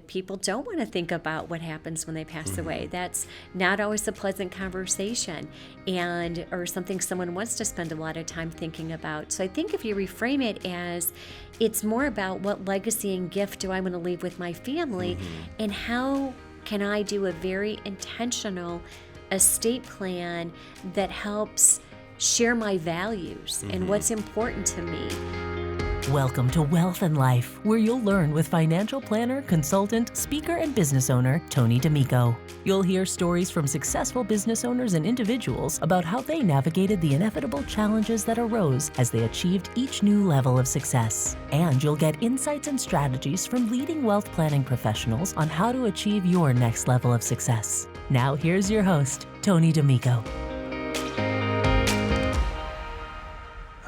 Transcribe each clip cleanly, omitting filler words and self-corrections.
People don't want to think about what happens when they pass away. That's not always a pleasant conversation or something someone wants to spend a lot of time thinking about. So I think if you reframe it as it's more about what legacy and gift do I want to leave with my family, and how can I do a very intentional estate plan that helps share my values and what's important to me. Welcome to Wealth and Life, where you'll learn with financial planner, consultant, speaker, and business owner, Tony D'Amico. You'll hear stories from successful business owners and individuals about how they navigated the inevitable challenges that arose as they achieved each new level of success. And you'll get insights and strategies from leading wealth planning professionals on how to achieve your next level of success. Now here's your host, Tony D'Amico.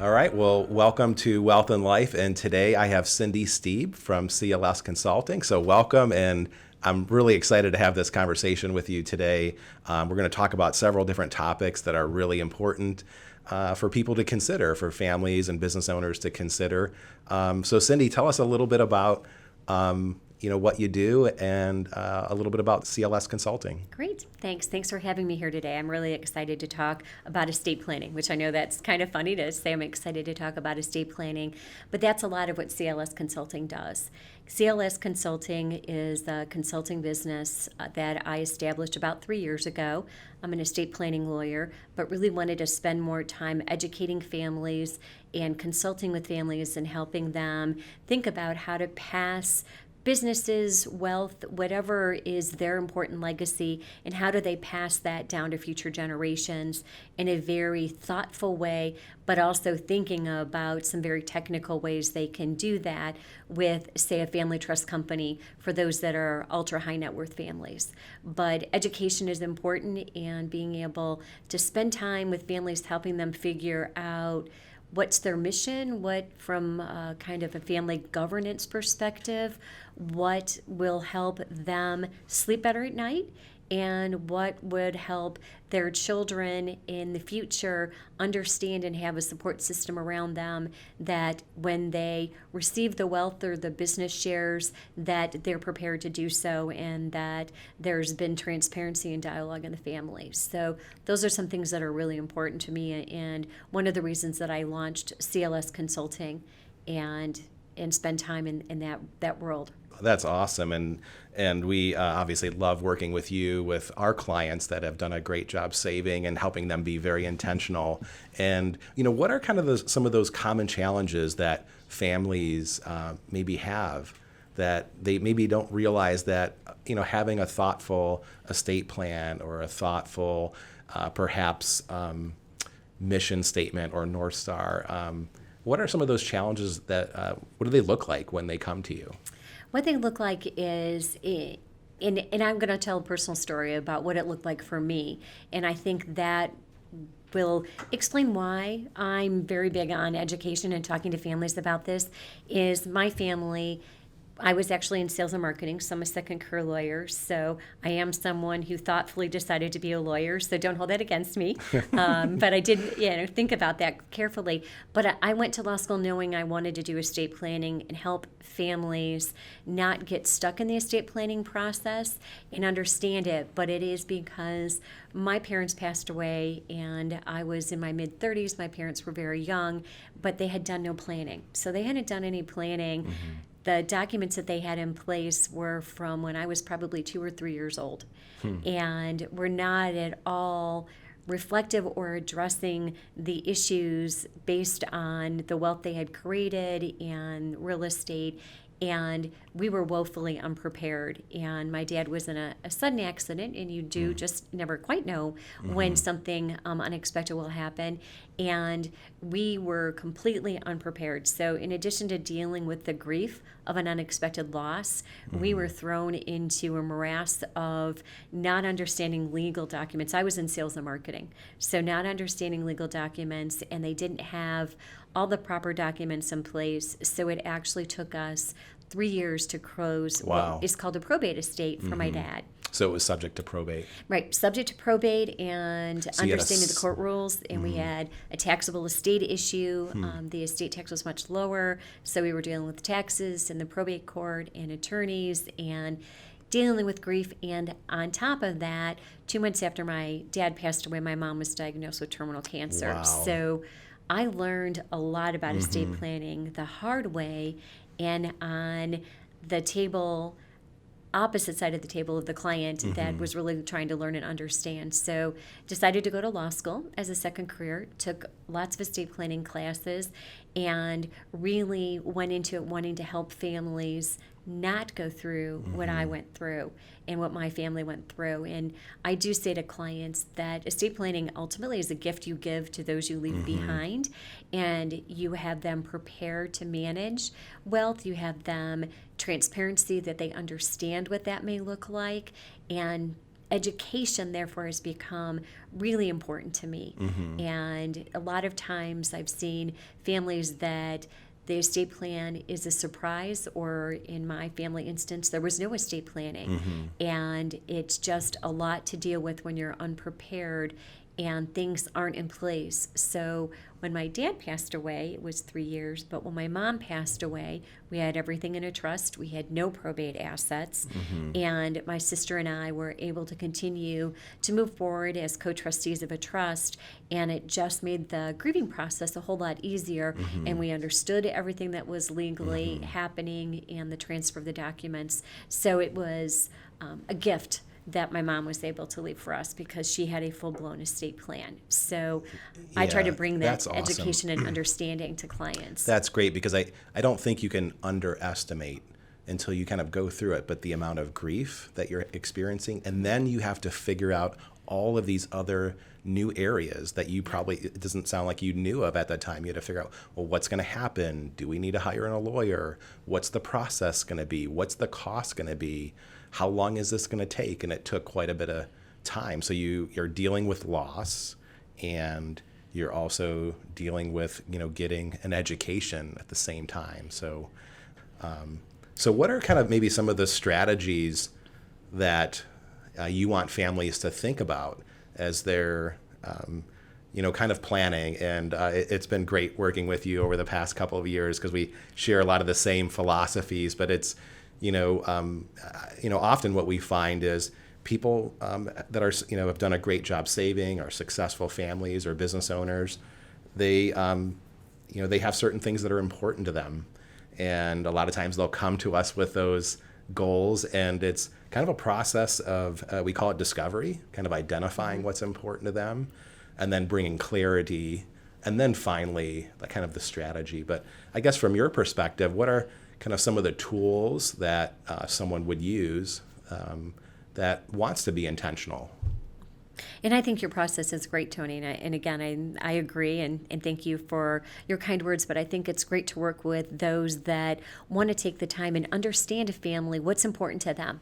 All right, well, welcome to Wealth and Life, and today I have Cindy Steeb from CLS Consulting. So welcome, and I'm really excited to have this conversation with you today. We're going to talk about several different topics that are really important for people to consider, for families and business owners to consider. So Cindy, tell us a little bit about what you do and a little bit about CLS Consulting. Great. Thanks for having me here today. I'm really excited to talk about estate planning, which I know that's kind of funny to say I'm excited to talk about estate planning, but that's a lot of what CLS Consulting does. CLS Consulting is the consulting business that I established about 3 years ago. I'm an estate planning lawyer, but really wanted to spend more time educating families and consulting with families and helping them think about how to pass businesses, wealth, whatever is their important legacy, and how do they pass that down to future generations in a very thoughtful way, but also thinking about some very technical ways they can do that with, say, a family trust company for those that are ultra high net worth families. But education is important, and being able to spend time with families, helping them figure out what's their mission, what from kind of a family governance perspective, what will help them sleep better at night, and what would help their children in the future understand and have a support system around them that when they receive the wealth or the business shares, that they're prepared to do so, and that there's been transparency and dialogue in the family. So those are some things that are really important to me, and one of the reasons that I launched CLS Consulting and spend time in that world. That's awesome, and we obviously love working with you, with our clients that have done a great job saving and helping them be very intentional. And what are kind of some of those common challenges that families maybe have that they maybe don't realize that having a thoughtful estate plan or a thoughtful perhaps mission statement or North Star. What are some of those challenges that what do they look like when they come to you? What they look like is, and I'm going to tell a personal story about what it looked like for me, and I think that will explain why I'm very big on education and talking to families about this. Is my family, I was actually in sales and marketing, so I'm a second career lawyer. So I am someone who thoughtfully decided to be a lawyer, so don't hold that against me. But I did think about that carefully. But I went to law school knowing I wanted to do estate planning and help families not get stuck in the estate planning process and understand it. But it is because my parents passed away and I was in my mid-30s. My parents were very young, but they had done no planning. So they hadn't done any planning. The documents that they had in place were from when I was probably 2 or 3 years old, and were not at all reflective or addressing the issues based on the wealth they had created and real estate. And we were woefully unprepared. And my dad was in a sudden accident, and you do just never quite know when something unexpected will happen. And we were completely unprepared. So in addition to dealing with the grief of an unexpected loss, we were thrown into a morass of not understanding legal documents. I was in sales and marketing, so not understanding legal documents, and they didn't have all the proper documents in place. So it actually took us 3 years to close Wow. what is called a probate estate for my dad. So it was subject to probate. Right, subject to probate and So you had a understanding the court rules, and we had a taxable estate issue. The estate tax was much lower, so we were dealing with taxes and the probate court and attorneys and dealing with grief. And on top of that, 2 months after my dad passed away, my mom was diagnosed with terminal cancer. Wow. So I learned a lot about estate planning the hard way, and on the table opposite side of the table of the client that was really trying to learn and understand. So decided to go to law school as a second career, took lots of estate planning classes, and really went into it wanting to help families not go through what I went through and what my family went through. And I do say to clients that estate planning ultimately is a gift you give to those you leave behind, and you have them prepared to manage wealth. You have them transparency that they understand what that may look like, and education therefore has become really important to me. And a lot of times I've seen families that the estate plan is a surprise, or in my family instance, there was no estate planning. And it's just a lot to deal with when you're unprepared and things aren't in place. So when my dad passed away, it was 3 years, but when my mom passed away, we had everything in a trust. We had no probate assets, and my sister and I were able to continue to move forward as co-trustees of a trust, and it just made the grieving process a whole lot easier, and we understood everything that was legally happening and the transfer of the documents. So it was a gift that my mom was able to leave for us because she had a full-blown estate plan. So I try to bring that that's awesome. education and understanding to clients. That's great, because I don't think you can underestimate until you kind of go through it, but the amount of grief that you're experiencing, and then you have to figure out all of these other new areas that you probably, it doesn't sound like you knew of at that time. You had to figure out, well, what's going to happen? Do we need to hire a lawyer? What's the process going to be? What's the cost going to be? How long is this going to take? And it took quite a bit of time. So you're dealing with loss, and you're also dealing with, getting an education at the same time. So, so what are kind of maybe some of the strategies that you want families to think about as they're, kind of planning? And it's been great working with you over the past couple of years, because we share a lot of the same philosophies, but it's, often what we find is people that are, have done a great job saving, are successful families or business owners, they have certain things that are important to them. And a lot of times they'll come to us with those goals, and it's kind of a process of, we call it discovery, kind of identifying what's important to them, and then bringing clarity, and then finally kind of the strategy. But I guess from your perspective, what are kind of some of the tools that someone would use that wants to be intentional? And I think your process is great, Tony. And again, I agree, and thank you for your kind words. But I think it's great to work with those that want to take the time and understand a family, what's important to them.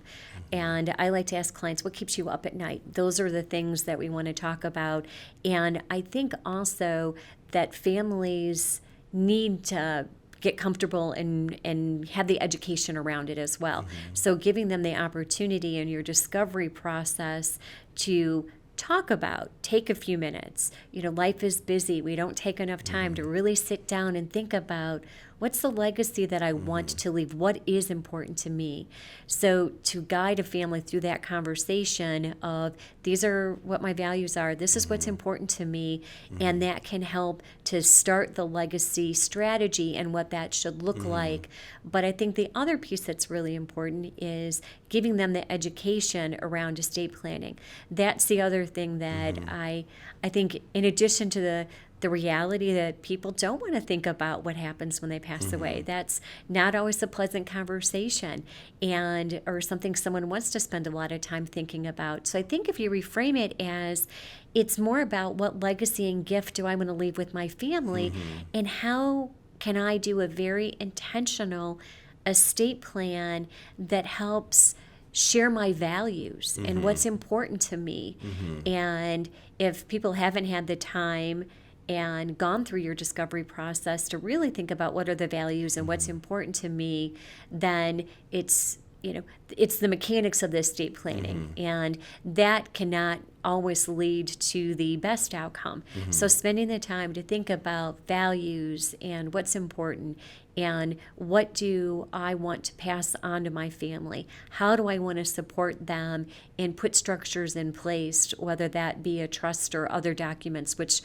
And I like to ask clients, what keeps you up at night? Those are the things that we want to talk about. And I think also that families need to get comfortable and have the education around it as well. So giving them the opportunity in your discovery process to talk about, take a few minutes. Life is busy. We don't take enough time to really sit down and think about, what's the legacy that I want to leave? What is important to me? So to guide a family through that conversation of, these are what my values are, this is what's important to me, and that can help to start the legacy strategy and what that should look like. But I think the other piece that's really important is giving them the education around estate planning. That's the other thing that I think, in addition to the reality that people don't want to think about what happens when they pass away. That's not always a pleasant conversation, or something someone wants to spend a lot of time thinking about. So I think if you reframe it as, it's more about, what legacy and gift do I want to leave with my family, and how can I do a very intentional estate plan that helps share my values and what's important to me. And if people haven't had the time and gone through your discovery process to really think about what are the values and what's important to me, then it's the mechanics of the estate planning, and that cannot always lead to the best outcome. So spending the time to think about values and what's important and what do I want to pass on to my family, how do I want to support them, and put structures in place, whether that be a trust or other documents, which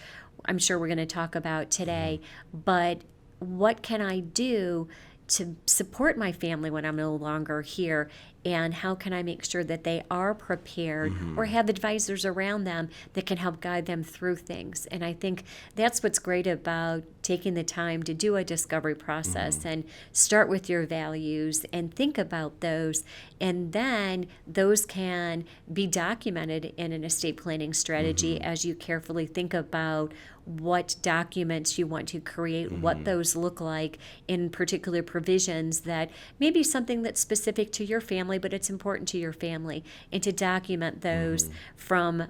I'm sure we're going to talk about today. But what can I do to support my family when I'm no longer here, and how can I make sure that they are prepared or have advisors around them that can help guide them through things. And I think that's what's great about taking the time to do a discovery process and start with your values and think about those, and then those can be documented in an estate planning strategy as you carefully think about what documents you want to create, what those look like in particular provisions that may be something that's specific to your family, but it's important to your family, and to document those from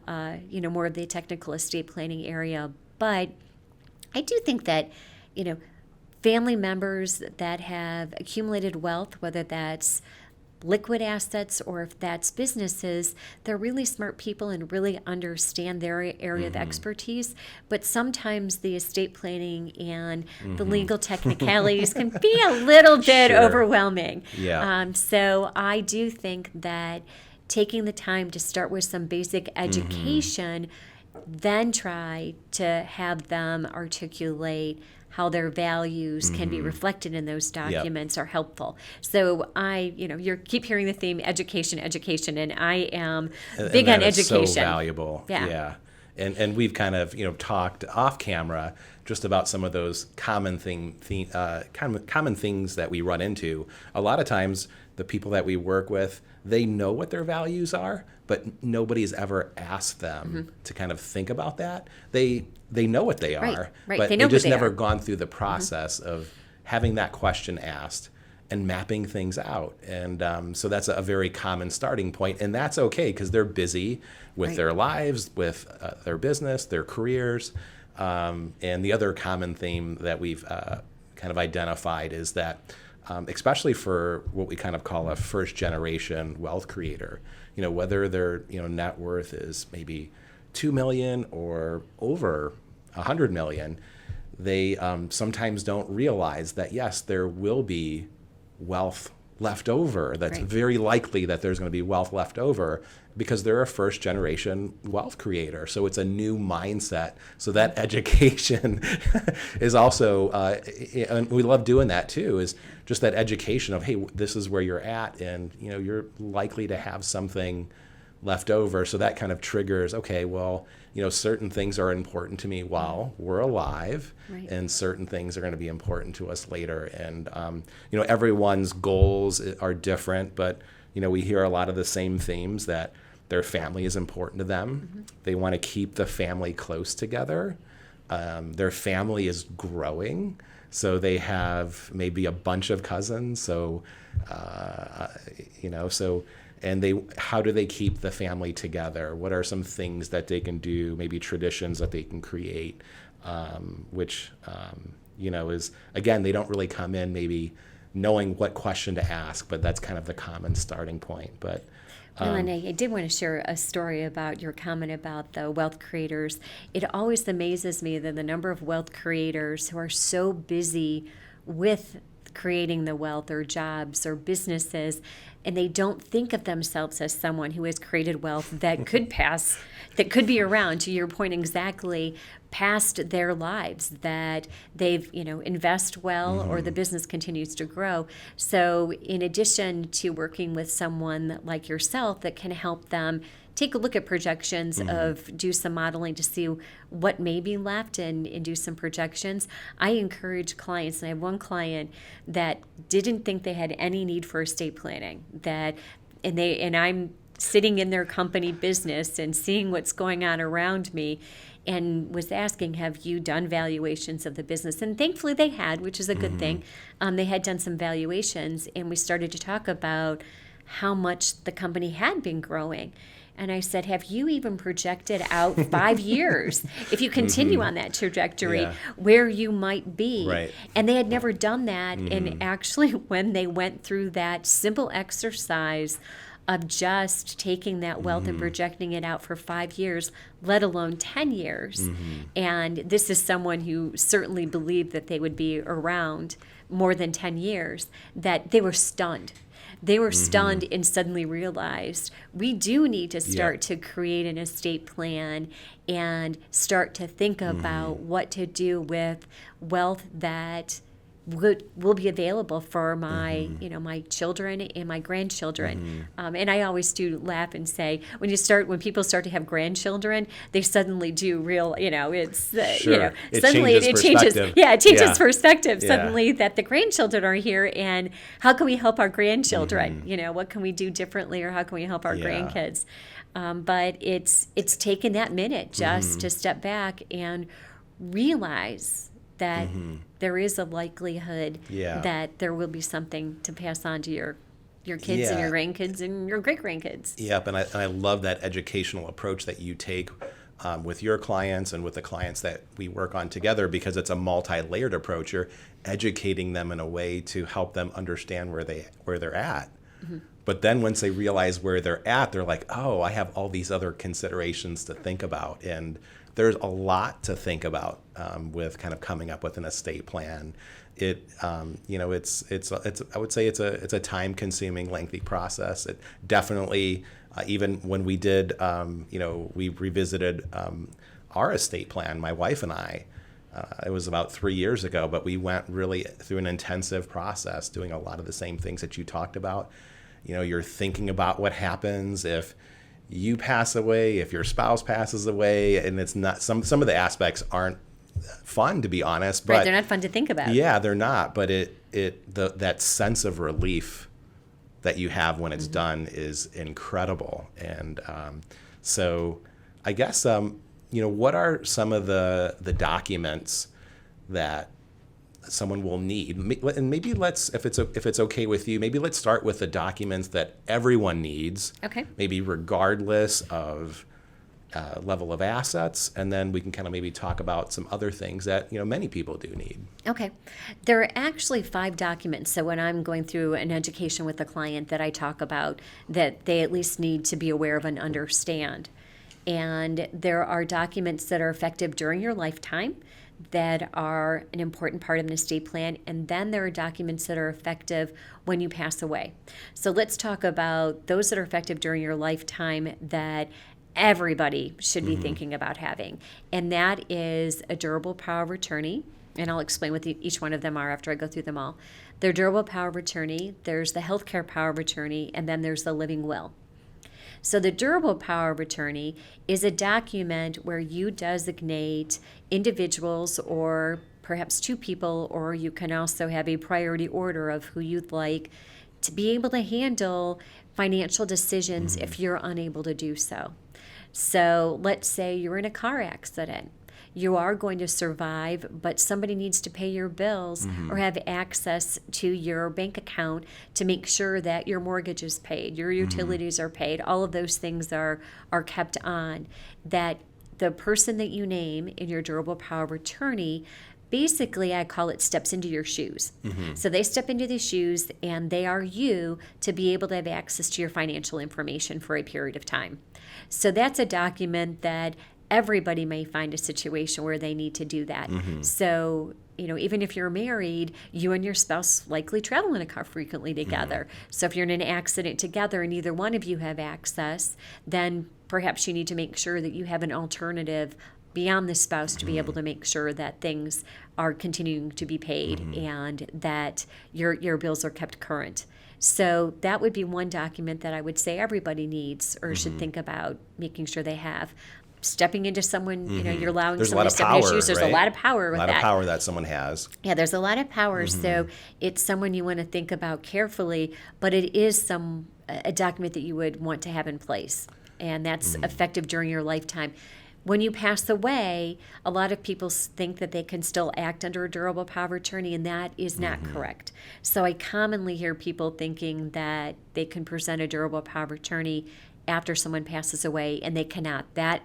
more of the technical estate planning area. But I do think that, family members that have accumulated wealth, whether that's liquid assets or if that's businesses, they're really smart people and really understand their area of expertise. But sometimes the estate planning and the legal technicalities can be a little bit overwhelming. Yeah. So I do think that taking the time to start with some basic education, then try to have them articulate how their values can be reflected in those documents are helpful. So you keep hearing the theme education, and I am big on education. So valuable. Yeah. And we've kind of talked off camera just about some of those common things that we run into. A lot of times, the people that we work with, they know what their values are, but nobody's ever asked them to kind of think about that. They know what they are, right. but they know just who they never are. gone through the process of having that question asked and mapping things out. And so that's a very common starting point, and that's okay because they're busy with their lives, with their business, their careers. And the other common theme that we've kind of identified is that especially for what we kind of call a first generation wealth creator, whether their net worth is maybe 2 million or over 100 million, they sometimes don't realize that yes, there will be wealth left over. That's very likely that there's going to be wealth left over because they're a first generation wealth creator. So it's a new mindset. So that education is also, and we love doing that too, is just that education of, hey, this is where you're at, and you're likely to have something left over. So that kind of triggers, okay, well, certain things are important to me while we're alive, and certain things are going to be important to us later. And everyone's goals are different, but we hear a lot of the same themes, that their family is important to them. They want to keep the family close together. Their family is growing, so they have maybe a bunch of cousins. So, and how do they keep the family together? What are some things that they can do, maybe traditions that they can create, which, is, again, they don't really come in maybe knowing what question to ask, but that's kind of the common starting point. But and I did want to share a story about your comment about the wealth creators. It always amazes me that the number of wealth creators who are so busy with creating the wealth or jobs or businesses, and they don't think of themselves as someone who has created wealth that could pass, that could be around, to your point exactly, past their lives, that they've, invest well or the business continues to grow. So in addition to working with someone like yourself that can help them take a look at projections of do some modeling to see what may be left and do some projections, I encourage clients, and I have one client that didn't think they had any need for estate planning, and I'm sitting in their company business and seeing what's going on around me, and was asking, have you done valuations of the business? And thankfully they had, which is a good thing. They had done some valuations, and we started to talk about how much the company had been growing. And I said, have you even projected out 5 years, if you continue on that trajectory, Yeah. where you might be? Right. And they had never done that. And actually, when they went through that simple exercise of just taking that wealth and projecting it out for 5 years, let alone 10 years. And this is someone who certainly believed that they would be around more than 10 years, that they were stunned. They were stunned and suddenly realized we do need to start to create an estate plan and start to think about what to do with wealth that will be available for my my children and my grandchildren. And I always do laugh and say, when people start to have grandchildren, they suddenly do real, it's Sure. It suddenly changes it changes perspective. perspective Yeah. suddenly, that the grandchildren are here, and how can we help our grandchildren? What can we do differently, or how can we help our grandkids? But it's taken that minute just to step back and realize that there is a likelihood that there will be something to pass on to your kids and your grandkids and your great-grandkids. Yep, and I love that educational approach that you take with your clients and with the clients that we work on together, because it's a multi-layered approach. You're educating them in a way to help them understand where they're at. But then once they realize where they're at, they're like, oh, I have all these other considerations to think about. And there's a lot to think about with kind of coming up with an estate plan. It's I would say it's a time-consuming, lengthy process. It definitely, even when we did, we revisited our estate plan, my wife and I. It was about 3 years ago, but we went really through an intensive process, doing a lot of the same things that you talked about. You're thinking about what happens if you pass away, if your spouse passes away, and it's not some of the aspects aren't fun, to be honest. But right, they're not fun to think about. Yeah, they're not. But that sense of relief that you have when it's done is incredible. And so I guess what are some of the documents that someone will need? And maybe if it's okay with you, maybe let's start with the documents that everyone needs. Okay. Maybe regardless of level of assets, and then we can kind of maybe talk about some other things that many people do need. Okay. There are actually 5 documents. So when I'm going through an education with a client, that I talk about that they at least need to be aware of and understand. And there are documents that are effective during your lifetime that are an important part of an estate plan. And then there are documents that are effective when you pass away. So let's talk about those that are effective during your lifetime that everybody should be thinking about having. And that is a durable power of attorney. And I'll explain what each one of them are after I go through them all. Their durable power of attorney, there's the healthcare power of attorney, and then there's the living will. So the durable power of attorney is a document where you designate individuals, or perhaps 2 people, or you can also have a priority order of who you'd like to be able to handle financial decisions if you're unable to do so. So let's say you're in a car accident. You are going to survive, but somebody needs to pay your bills or have access to your bank account to make sure that your mortgage is paid, your utilities are paid, all of those things are kept on. That the person that you name in your durable power of attorney, basically I call it steps into your shoes. So they step into the shoes, and they are you to be able to have access to your financial information for a period of time. So that's a document that everybody may find a situation where they need to do that. So, even if you're married, you and your spouse likely travel in a car frequently together. So if you're in an accident together and neither one of you have access, then perhaps you need to make sure that you have an alternative beyond the spouse to be able to make sure that things are continuing to be paid and that your bills are kept current. So that would be one document that I would say everybody needs or should think about making sure they have. Stepping into someone, you're allowing someone to step into your shoes. There's a lot of power with that. A lot of power that someone has. Yeah, there's a lot of power. So it's someone you want to think about carefully, but it is a document that you would want to have in place. And that's effective during your lifetime. When you pass away, a lot of people think that they can still act under a durable power of attorney, and that is not correct. So I commonly hear people thinking that they can present a durable power of attorney after someone passes away, and they cannot. That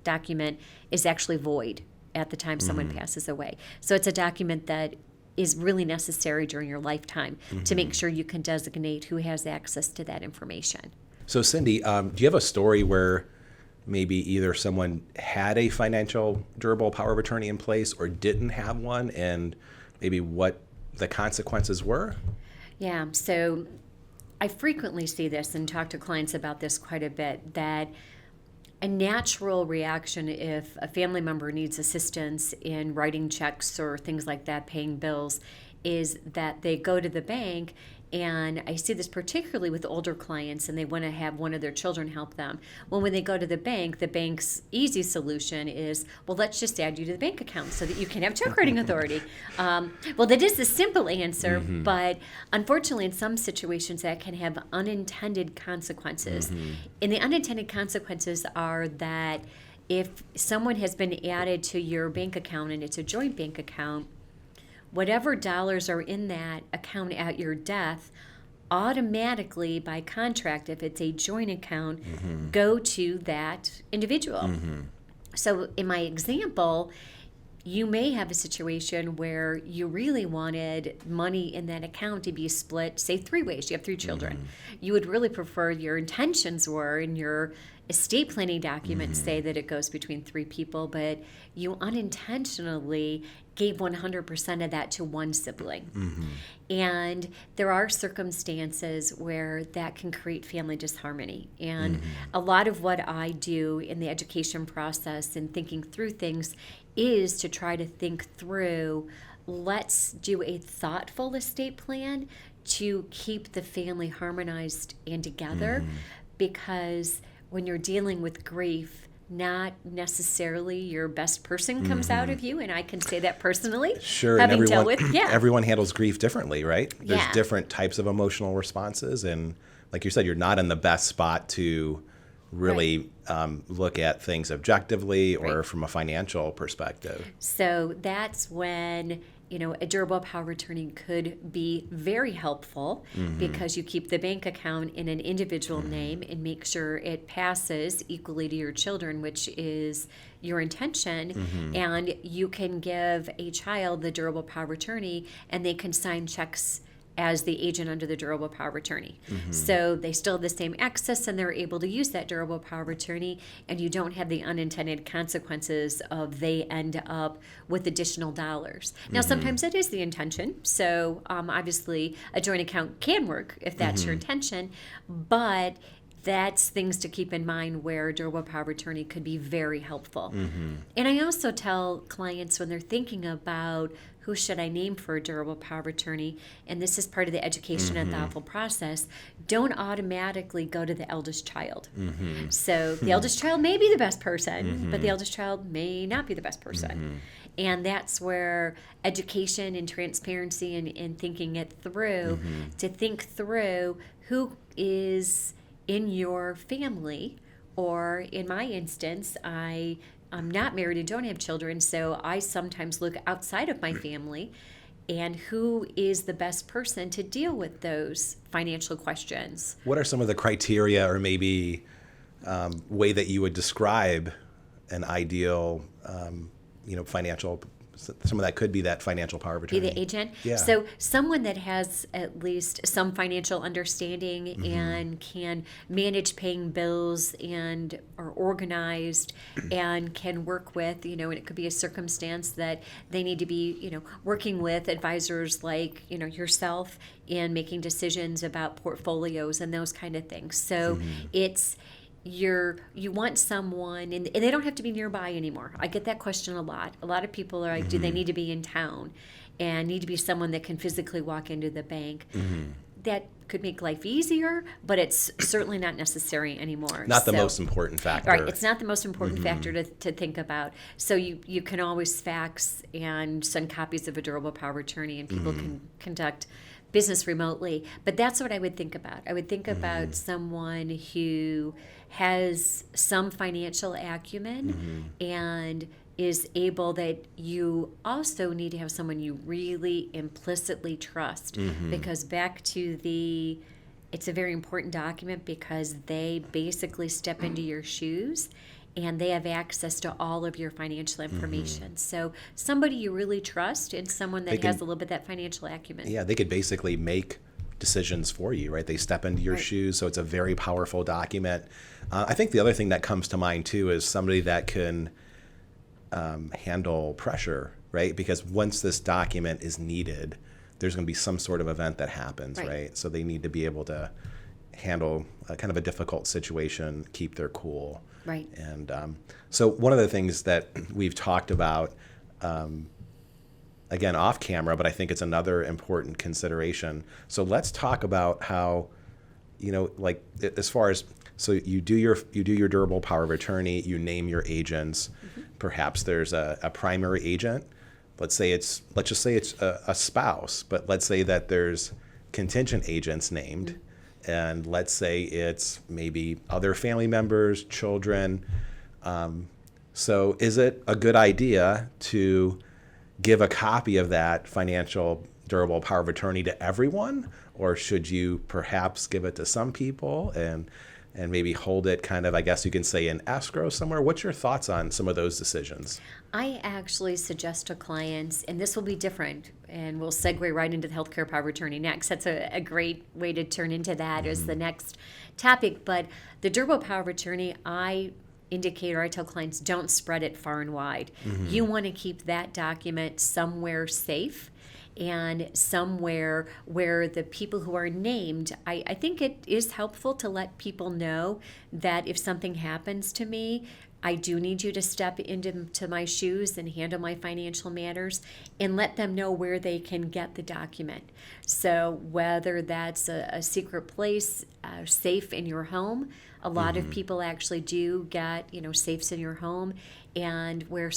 document is actually void at the time someone passes away. So it's a document that is really necessary during your lifetime to make sure you can designate who has access to that information. So Cindy, do you have a story where maybe either someone had a financial durable power of attorney in place or didn't have one, and maybe what the consequences were? Yeah, so I frequently see this and talk to clients about this quite a bit, that a natural reaction if a family member needs assistance in writing checks or things like that, paying bills, is that they go to the bank. And I see this particularly with older clients, and they want to have one of their children help them. Well, when they go to the bank's easy solution is, well, let's just add you to the bank account so that you can have check writing authority. Well, that is the simple answer, but unfortunately in some situations that can have unintended consequences. And the unintended consequences are that if someone has been added to your bank account and it's a joint bank account, whatever dollars are in that account at your death automatically, by contract, if it's a joint account, go to that individual. So in my example, you may have a situation where you really wanted money in that account to be split, say, 3 ways. You have 3 children. You would really prefer, your intentions were in your estate planning documents say that it goes between 3 people, but you unintentionally gave 100% of that to one sibling. And there are circumstances where that can create family disharmony. And a lot of what I do in the education process and thinking through things is to try to think through, let's do a thoughtful estate plan to keep the family harmonized and together, because when you're dealing with grief, not necessarily your best person comes out of you, and I can say that personally. Sure, having and dealt with, everyone handles grief differently, right? There's Yeah. different types of emotional responses, and like you said, you're not in the best spot to really look at things objectively or from a financial perspective. So that's when, a durable power of attorney could be very helpful, because you keep the bank account in an individual name and make sure it passes equally to your children, which is your intention. And you can give a child the durable power of attorney, and they can sign checks as the agent under the durable power of attorney. So they still have the same access, and they're able to use that durable power of attorney, and you don't have the unintended consequences of they end up with additional dollars. Now, sometimes that is the intention. So obviously a joint account can work if that's your intention, but that's things to keep in mind where durable power of attorney could be very helpful. And I also tell clients when they're thinking about who should I name for a durable power of attorney, and this is part of the education and thoughtful process, don't automatically go to the eldest child. So the eldest child may be the best person, but the eldest child may not be the best person. And that's where education and transparency and thinking it through, to think through who is in your family, or in my instance, I'm not married and don't have children, so I sometimes look outside of my family and who is the best person to deal with those financial questions. What are some of the criteria, or maybe way that you would describe an ideal, financial? Some of that could be that financial power of attorney. Be the agent. Yeah. So someone that has at least some financial understanding and can manage paying bills and are organized and can work with, and it could be a circumstance that they need to be, working with advisors like, yourself in making decisions about portfolios and those kind of things. So it's, you want someone, and they don't have to be nearby anymore. I get that question a lot. A lot of people are like, do they need to be in town, and need to be someone that can physically walk into the bank? That could make life easier, but it's certainly not necessary anymore. Not the most important factor. Right, it's not the most important factor to think about. So you can always fax and send copies of a durable power of attorney, and people can conduct business remotely. But that's what I would think about. I would think about someone who has some financial acumen and is able, that you also need to have someone you really implicitly trust, because back to the It's a very important document because they basically step into your shoes and they have access to all of your financial information. So somebody you really trust and someone that has a little bit of that financial acumen. Yeah, they could basically make decisions for you, right? They step into your shoes, so it's a very powerful document. I think the other thing that comes to mind too is somebody that can handle pressure, right? Because once this document is needed, there's going to be some sort of event that happens, right? So they need to be able to handle a kind of a difficult situation, keep their cool. Right. And so one of the things that we've talked about, again, off camera, but I think it's another important consideration. So let's talk about how, like as far as, so you do your durable power of attorney, you name your agents. Perhaps there's a primary agent. Let's just say it's a spouse, but let's say that there's contingent agents named. And let's say it's maybe other family members, children. So is it a good idea to give a copy of that financial durable power of attorney to everyone? Or should you perhaps give it to some people and maybe hold it kind of, I guess you can say, in escrow somewhere? What's your thoughts on some of those decisions? I actually suggest to clients, and this will be different, and we'll segue right into the healthcare power of attorney next. That's a great way to turn into that as the next topic. But the durable power of attorney, I tell clients, don't spread it far and wide. You want to keep that document somewhere safe and somewhere where the people who are named, I think it is helpful to let people know that if something happens to me, I do need you to step into my shoes and handle my financial matters, and let them know where they can get the document. So whether that's a secret place, safe in your home, a lot of people actually do get, safes in your home, and where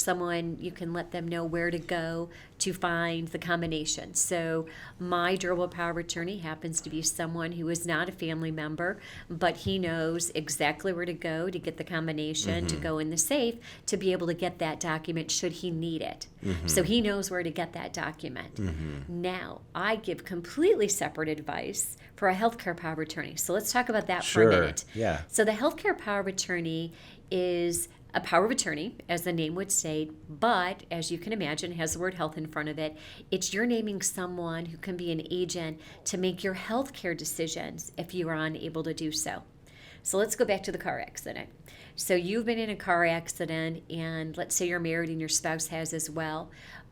you can let them know where to go to find the combination. So my durable power of attorney happens to be someone who is not a family member, but he knows exactly where to go to get the combination, to go in the safe, to be able to get that document should he need it. So he knows where to get that document. Now, I give completely separate advice for a healthcare power of attorney. So let's talk about that for a minute. Yeah. So the healthcare power of attorney is a power of attorney, as the name would state, but as you can imagine, has the word health in front of it. It's you're naming someone who can be an agent to make your healthcare decisions if you are unable to do so. So let's go back to the car accident. So you've been in a car accident, and let's say you're married and your spouse has as well.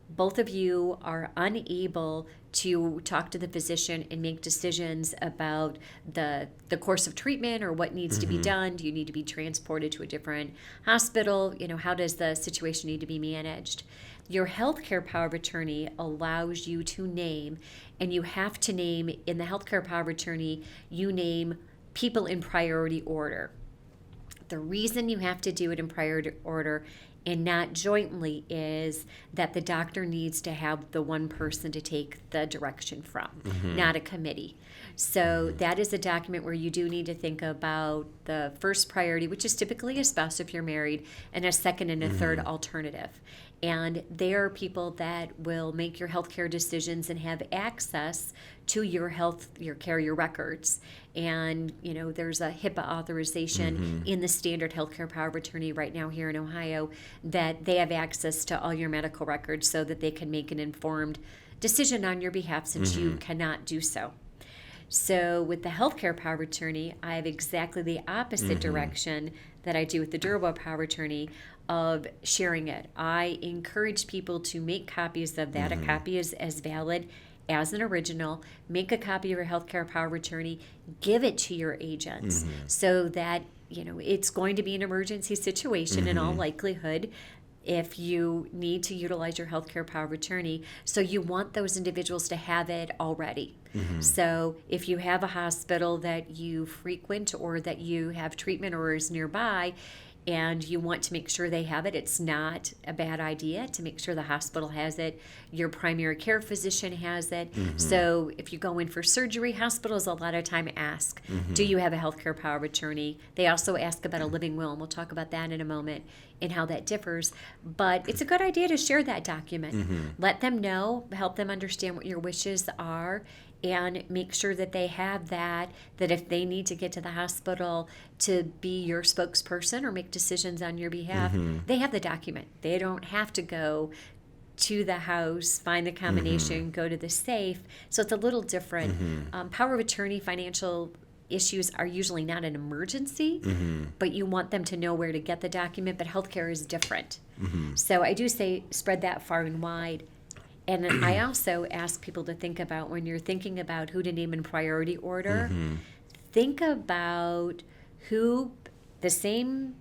Both of you are unable to talk to the physician and make decisions about the course of treatment or what needs to be done. Do you need to be transported to a different hospital? How does the situation need to be managed? Your healthcare power of attorney allows you to name, and you have to name in the healthcare power of attorney, you name people in priority order. The reason you have to do it in priority order and not jointly is that the doctor needs to have the one person to take the direction from, not a committee. So that is a document where you do need to think about the first priority, which is typically a spouse if you're married, and a second and a third alternative. And they are people that will make your healthcare decisions and have access to your carrier records. And, there's a HIPAA authorization in the standard healthcare power of attorney right now here in Ohio that they have access to all your medical records so that they can make an informed decision on your behalf since you cannot do so. So with the healthcare power of attorney, I have exactly the opposite direction that I do with the durable power of attorney of sharing it. I encourage people to make copies of that. A copy is as valid as an original. Make a copy of your healthcare power of attorney, give it to your agents so that, it's going to be an emergency situation in all likelihood if you need to utilize your healthcare power of attorney. So you want those individuals to have it already. So if you have a hospital that you frequent or that you have treatment or is nearby, and you want to make sure they have it, it's not a bad idea to make sure the hospital has it. Your primary care physician has it. So if you go in for surgery, hospitals a lot of time ask, do you have a healthcare power of attorney? They also ask about a living will, and we'll talk about that in a moment and how that differs. But it's a good idea to share that document. Let them know, help them understand what your wishes are, and make sure that they have that if they need to get to the hospital to be your spokesperson or make decisions on your behalf, they have the document. They don't have to go to the house, find the combination, go to the safe. So it's a little different. Power of attorney, financial issues are usually not an emergency, but you want them to know where to get the document. But healthcare is different. So I do say spread that far and wide. And I also ask people to think about, when you're thinking about who to name in priority order, think about who, the same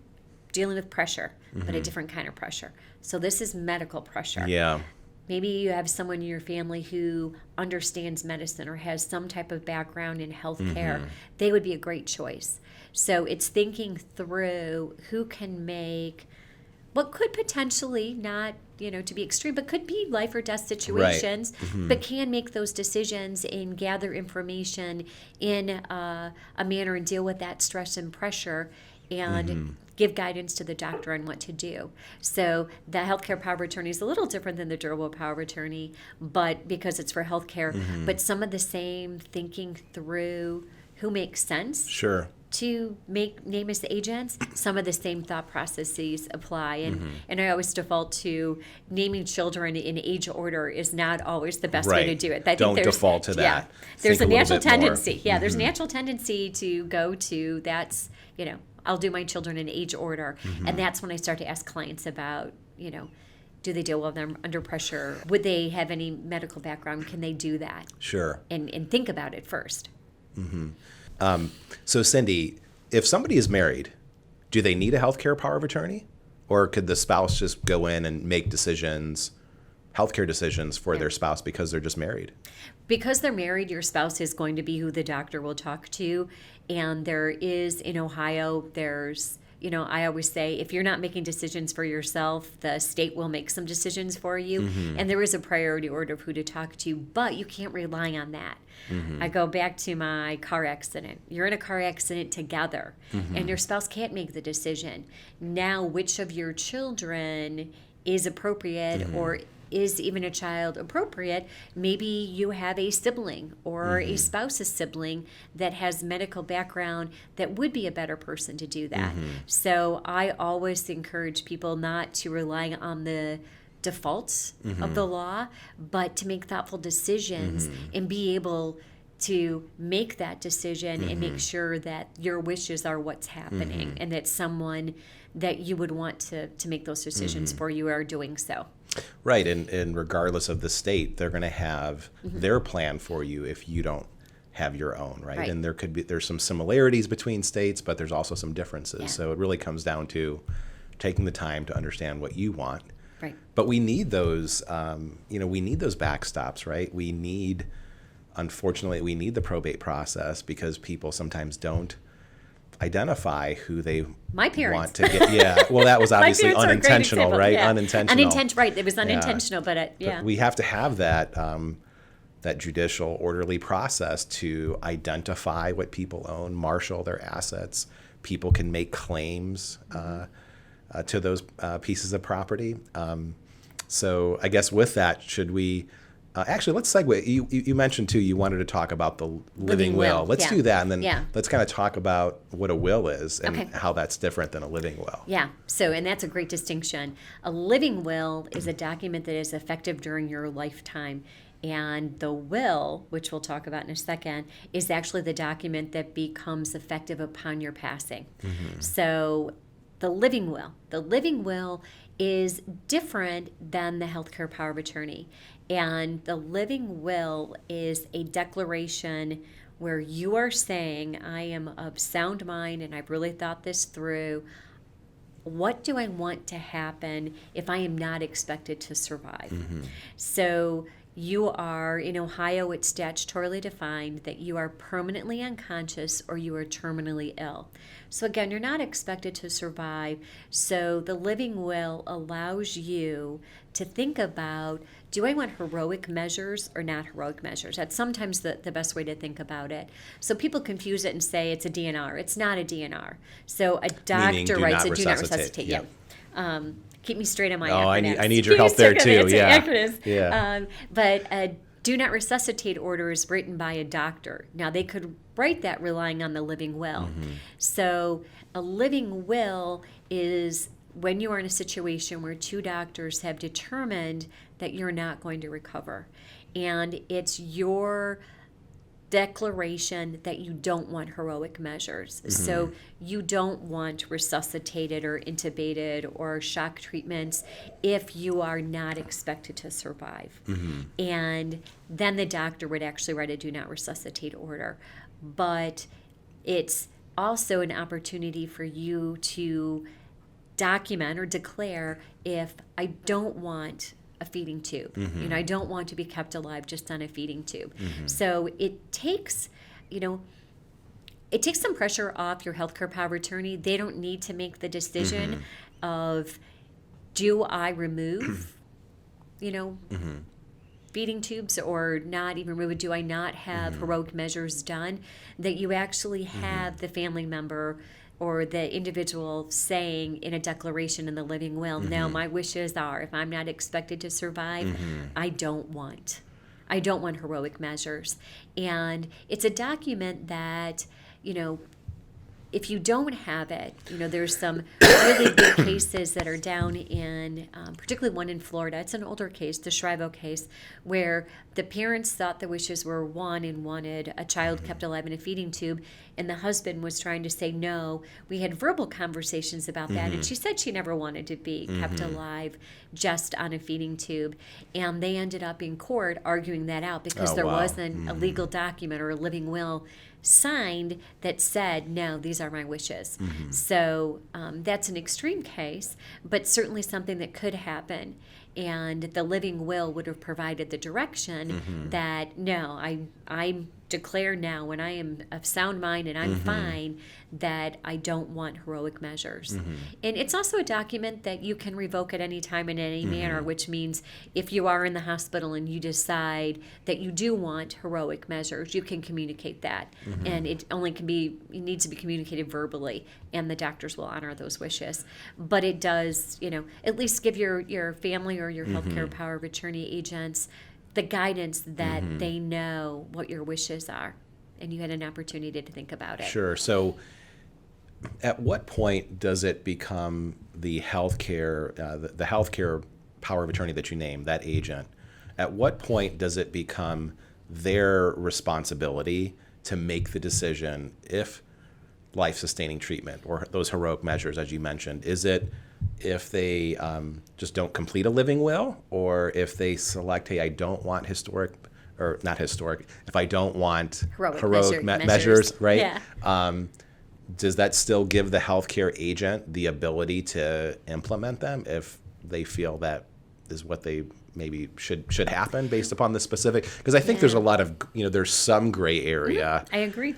dealing with pressure, but a different kind of pressure. So this is medical pressure. Yeah. Maybe you have someone in your family who understands medicine or has some type of background in healthcare. They would be a great choice. So it's thinking through who can make what could potentially not, to be extreme, but could be life or death situations, but can make those decisions and gather information in a manner and deal with that stress and pressure and give guidance to the doctor on what to do. So the healthcare power of attorney is a little different than the durable power of attorney, but because it's for healthcare, but some of the same thinking through who makes sense. Sure. To name as agents, some of the same thought processes apply. And I always default to naming children in age order is not always the best way to do it. I think Don't default to that. Yeah, there's a little natural bit more. tendency. Yeah, there's a natural tendency to go to I'll do my children in age order. And that's when I start to ask clients about, do they deal with them under pressure? Would they have any medical background? Can they do that? Sure. And think about it first. So Cindy, if somebody is married, do they need a healthcare power of attorney? Or could the spouse just go in and make healthcare decisions for their spouse because they're just married? Because they're married, your spouse is going to be who the doctor will talk to. And there is, in Ohio, I always say, if you're not making decisions for yourself, the state will make some decisions for you. And there is a priority order of who to talk to, but you can't rely on that. I go back to my car accident. You're in a car accident together, and your spouse can't make the decision. Now, which of your children is appropriate or is even a child appropriate? Maybe you have a sibling or a spouse's sibling that has medical background that would be a better person to do that. So I always encourage people not to rely on the defaults of the law, but to make thoughtful decisions and be able to make that decision and make sure that your wishes are what's happening and that someone that you would want to make those decisions for you are doing so. Right, and regardless of the state, they're going to have their plan for you if you don't have your own, right? And there's some similarities between states, but there's also some differences. Yeah. So it really comes down to taking the time to understand what you want. Right. But we need those, we need those backstops, right? Unfortunately, we need the probate process because people sometimes don't identify who they want to get. Yeah, well, that was obviously unintentional, right? Yeah. Unintentional. Right, it was unintentional, but we have to have that that judicial, orderly process to identify what people own, marshal their assets. People can make claims to those pieces of property. So I guess with that, should we... actually, let's segue. You mentioned, too, you wanted to talk about the living will. Let's do that, and then let's kind of talk about what a will is and how that's different than a living will. Yeah, and that's a great distinction. A living will is a document that is effective during your lifetime. And the will, which we'll talk about in a second, is actually the document that becomes effective upon your passing. So the living will is different than the healthcare power of attorney. And the living will is a declaration where you are saying, I am of sound mind and I've really thought this through. What do I want to happen if I am not expected to survive? So you are, in Ohio, it's statutorily defined that you are permanently unconscious or you are terminally ill. So again, you're not expected to survive. So the living will allows you to think about, do I want heroic measures or not heroic measures? That's sometimes the best way to think about it. So people confuse it and say it's a DNR. It's not a DNR. So a doctor writes a do not resuscitate. Yep. Keep me straight on my acronyms. I need your help there too. Acronyms. Yeah. But do not resuscitate order is written by a doctor. Now, they could write that relying on the living will. So a living will is when you are in a situation where two doctors have determined that you're not going to recover. And it's your declaration that you don't want heroic measures. So you don't want resuscitated or intubated or shock treatments if you are not expected to survive. And then the doctor would actually write a do not resuscitate order. But it's also an opportunity for you to document or declare if I don't want a feeding tube. I don't want to be kept alive just on a feeding tube. So it takes, it takes some pressure off your healthcare power of attorney. They don't need to make the decision of, do I remove, feeding tubes or not even remove it? Do I not have heroic measures done? That you actually have the family member or the individual saying in a declaration in the living will, no, my wishes are, if I'm not expected to survive, I don't want heroic measures. And it's a document that, if you don't have it, there's some really big cases that are down in, particularly one in Florida. It's an older case, the Shrivo case, where the parents thought the wishes were one and wanted a child kept alive in a feeding tube, and the husband was trying to say no. We had verbal conversations about that, and she said she never wanted to be kept alive just on a feeding tube. And they ended up in court arguing that out because there wasn't a legal document or a living will signed that said, no, these are my wishes. So that's an extreme case, but certainly something that could happen. And the living will would have provided the direction that, no, I declare now when I am of sound mind and I'm fine that I don't want heroic measures. And it's also a document that you can revoke at any time in any manner, which means if you are in the hospital and you decide that you do want heroic measures, you can communicate that. And it needs to be communicated verbally, and the doctors will honor those wishes. But it does, at least give your family or your healthcare power of attorney agents the guidance that they know what your wishes are, and you had an opportunity to think about it. Sure. So at what point does it become the healthcare power of attorney that you name, that agent, at what point does it become their responsibility to make the decision if life-sustaining treatment or those heroic measures, as you mentioned, is it if they just don't complete a living will, or if they select, hey, I don't want if I don't want heroic measures, right? Yeah. Does that still give the healthcare agent the ability to implement them if they feel that is what they maybe should happen based upon the specific? Because I think there's a lot of, there's some gray area. I agree.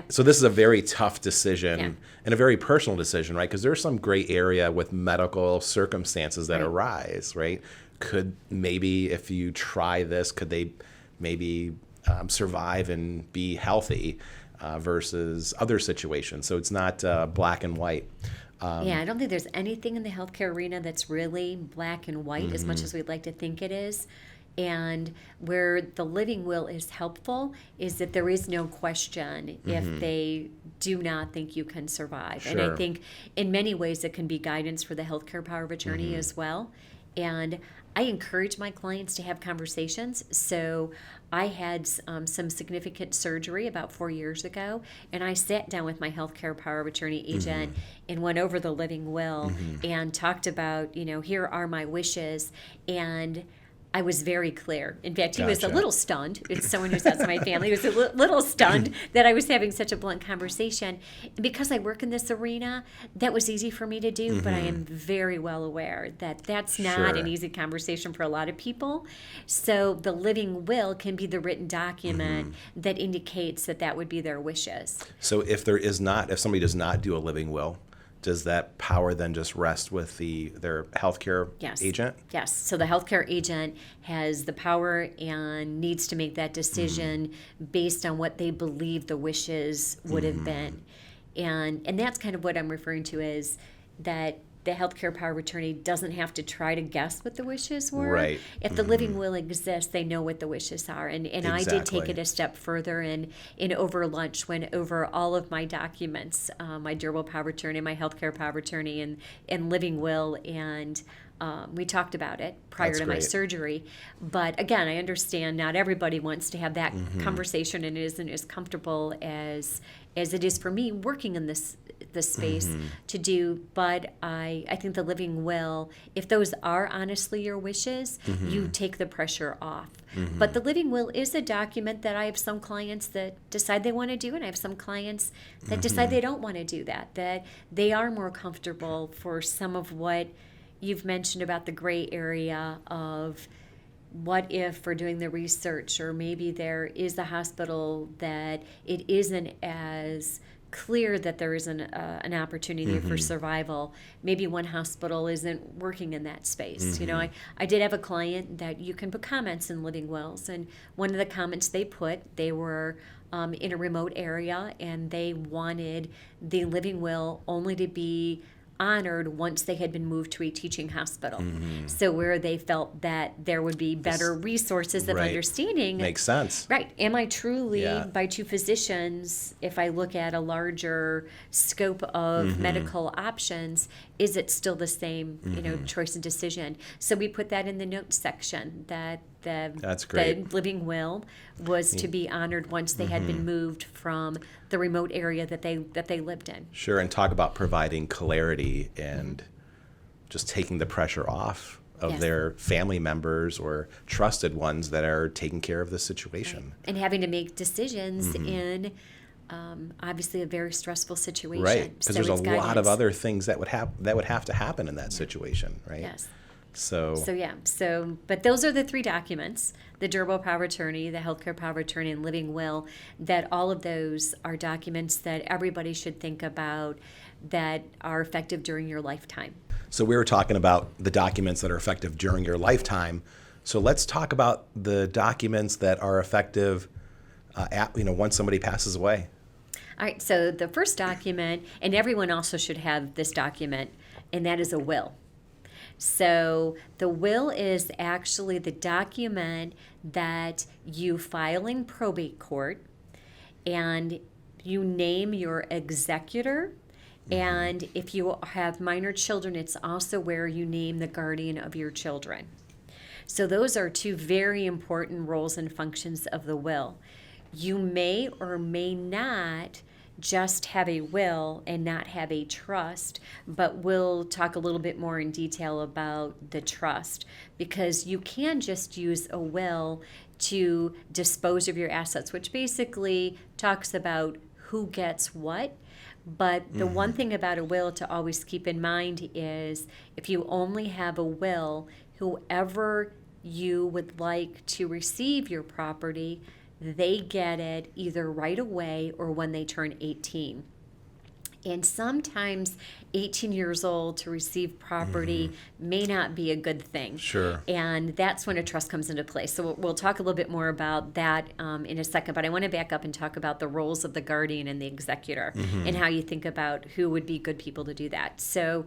So this is a very tough decision and a very personal decision, right? Because there's some gray area with medical circumstances that arise, right? Could maybe, if you try this, could they maybe survive and be healthy versus other situations? So it's not black and white. I don't think there's anything in the healthcare arena that's really black and white as much as we'd like to think it is. And where the living will is helpful is that there is no question if they do not think you can survive. And I think in many ways it can be guidance for the healthcare power of attorney as well. And I encourage my clients to have conversations. So I had some significant surgery about 4 years ago, and I sat down with my healthcare power of attorney agent and went over the living will and talked about, here are my wishes. And I was very clear. In fact, he was a little stunned. It's someone who's outside my family. He was a little stunned that I was having such a blunt conversation. And because I work in this arena, that was easy for me to do, but I am very well aware that that's not an easy conversation for a lot of people. So the living will can be the written document that indicates that would be their wishes. So if somebody does not do a living will, does that power then just rest with their healthcare agent? Yes. So the healthcare agent has the power and needs to make that decision based on what they believe the wishes would have been. And that's kind of what I'm referring to is that the healthcare power of attorney doesn't have to try to guess what the wishes were. Right. If the living will exists, they know what the wishes are. And I did take it a step further and over lunch went over all of my documents, my durable power of attorney, my healthcare power of attorney, and living will, and we talked about it prior to my surgery. But again, I understand not everybody wants to have that conversation, and it isn't as comfortable as it is for me working in this space to do. But I think the living will, if those are honestly your wishes, you take the pressure off. But the living will is a document that I have some clients that decide they want to do, and I have some clients that decide they don't want to do that they are more comfortable for some of what you've mentioned about the gray area of what if for doing the research, or maybe there is a hospital that it isn't as clear that there isn't an opportunity for survival. Maybe one hospital isn't working in that space. You know, I did have a client that you can put comments in living wills, and one of the comments they were in a remote area, and they wanted the living will only to be honored once they had been moved to a teaching hospital. So where they felt that there would be better resources of understanding. Makes sense. Right. Am I truly, by two physicians, if I look at a larger scope of medical options, is it still the same, choice and decision? So we put that in the notes section, that That's great. the living will was to be honored once they had been moved from the remote area that they lived in. Sure, and talk about providing clarity and just taking the pressure off of their family members or trusted ones that are taking care of the situation. Right. And having to make decisions in obviously a very stressful situation. Right, because there's a lot of guidance. other things that would have to happen in that situation, right? Yes. So But those are the three documents: the durable power of attorney, the healthcare power of attorney, and living will. That all of those are documents that everybody should think about that are effective during your lifetime. So we were talking about the documents that are effective during your lifetime. So let's talk about the documents that are effective once somebody passes away. All right, so the first document, and everyone also should have this document, and that is a will. So the will is actually the document that you file in probate court, and you name your executor. And if you have minor children, it's also where you name the guardian of your children. So those are two very important roles and functions of the will. You may or may not just have a will and not have a trust, but we'll talk a little bit more in detail about the trust, because you can just use a will to dispose of your assets, which basically talks about who gets what. But the one thing about a will to always keep in mind is if you only have a will, whoever you would like to receive your property, they get it either right away or when they turn 18. And sometimes 18 years old to receive property may not be a good thing. Sure. And that's when a trust comes into play. So we'll talk a little bit more about that in a second. But I want to back up and talk about the roles of the guardian and the executor and how you think about who would be good people to do that. So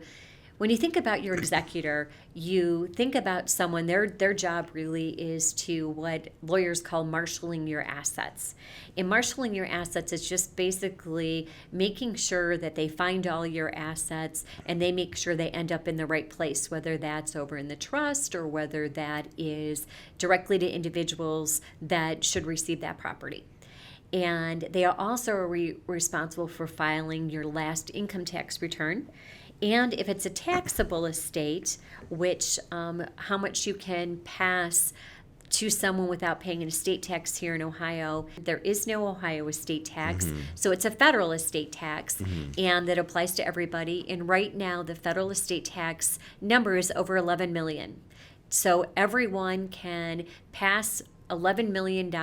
when you think about your executor, you think about someone, their job really is to what lawyers call marshaling your assets. And marshaling your assets is just basically making sure that they find all your assets and they make sure they end up in the right place, whether that's over in the trust or whether that is directly to individuals that should receive that property. And they are also responsible for filing your last income tax return. And if it's a taxable estate, which how much you can pass to someone without paying an estate tax here in Ohio. There is no Ohio estate tax, so it's a federal estate tax, and that applies to everybody. And right now, the federal estate tax number is over 11 million. So everyone can pass $11 million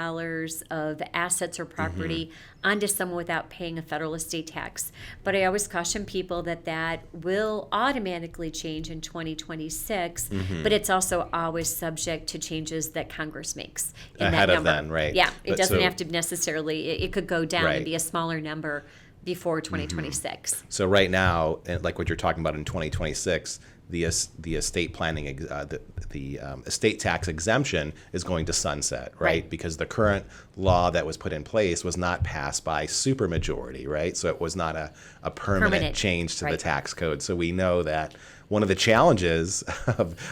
of assets or property onto someone without paying a federal estate tax. But I always caution people that will automatically change in 2026, but it's also always subject to changes that Congress makes in Ahead that of number. then, right. Yeah, it But doesn't so- have to necessarily, it could go down Right. and be a smaller number, before 2026. So right now, and like what you're talking about in 2026, the estate planning, the estate tax exemption is going to sunset, right? Because the current law that was put in place was not passed by supermajority, right? So it was not a permanent change to the tax code. So we know that one of the challenges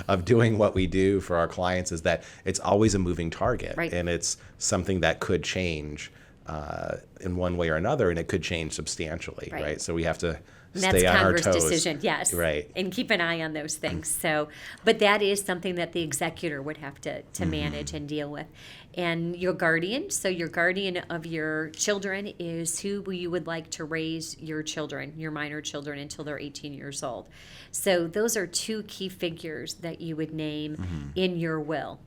of doing what we do for our clients is that it's always a moving target, and it's something that could change in one way or another, and it could change substantially, right? So we have to stay on our toes. That's Congress' decision, yes. Right. And keep an eye on those things. So, but that is something that the executor would have to manage and deal with. And your guardian, so your guardian of your children is who you would like to raise your children, your minor children, until they're 18 years old. So those are two key figures that you would name in your will.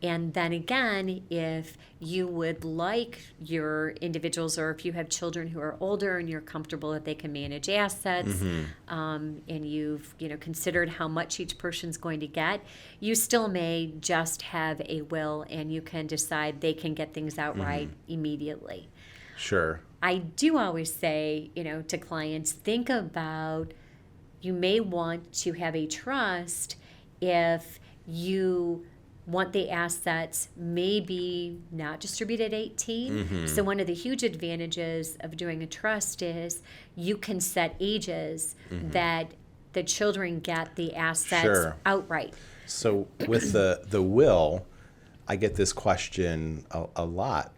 And then again, if you would like your individuals, or if you have children who are older and you're comfortable that they can manage assets, and you've considered how much each person's going to get, you still may just have a will, and you can decide they can get things outright immediately. Sure. I do always say, to clients, think about, you may want to have a trust if you want the assets maybe not distributed at 18. So one of the huge advantages of doing a trust is you can set ages that the children get the assets outright. So with the will, I get this question a lot.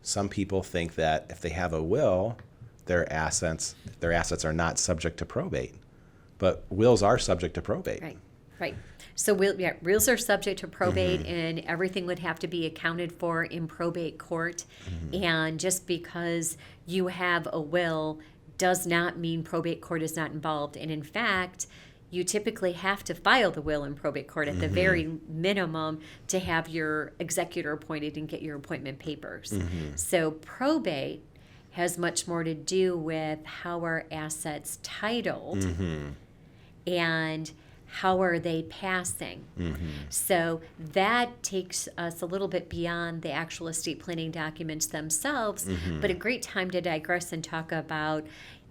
Some people think that if they have a will, their assets are not subject to probate, but wills are subject to probate. Right. So wills are subject to probate, and everything would have to be accounted for in probate court. And just because you have a will does not mean probate court is not involved. And in fact, you typically have to file the will in probate court at the very minimum to have your executor appointed and get your appointment papers. So probate has much more to do with how are assets titled and how are they passing? So that takes us a little bit beyond the actual estate planning documents themselves, but a great time to digress and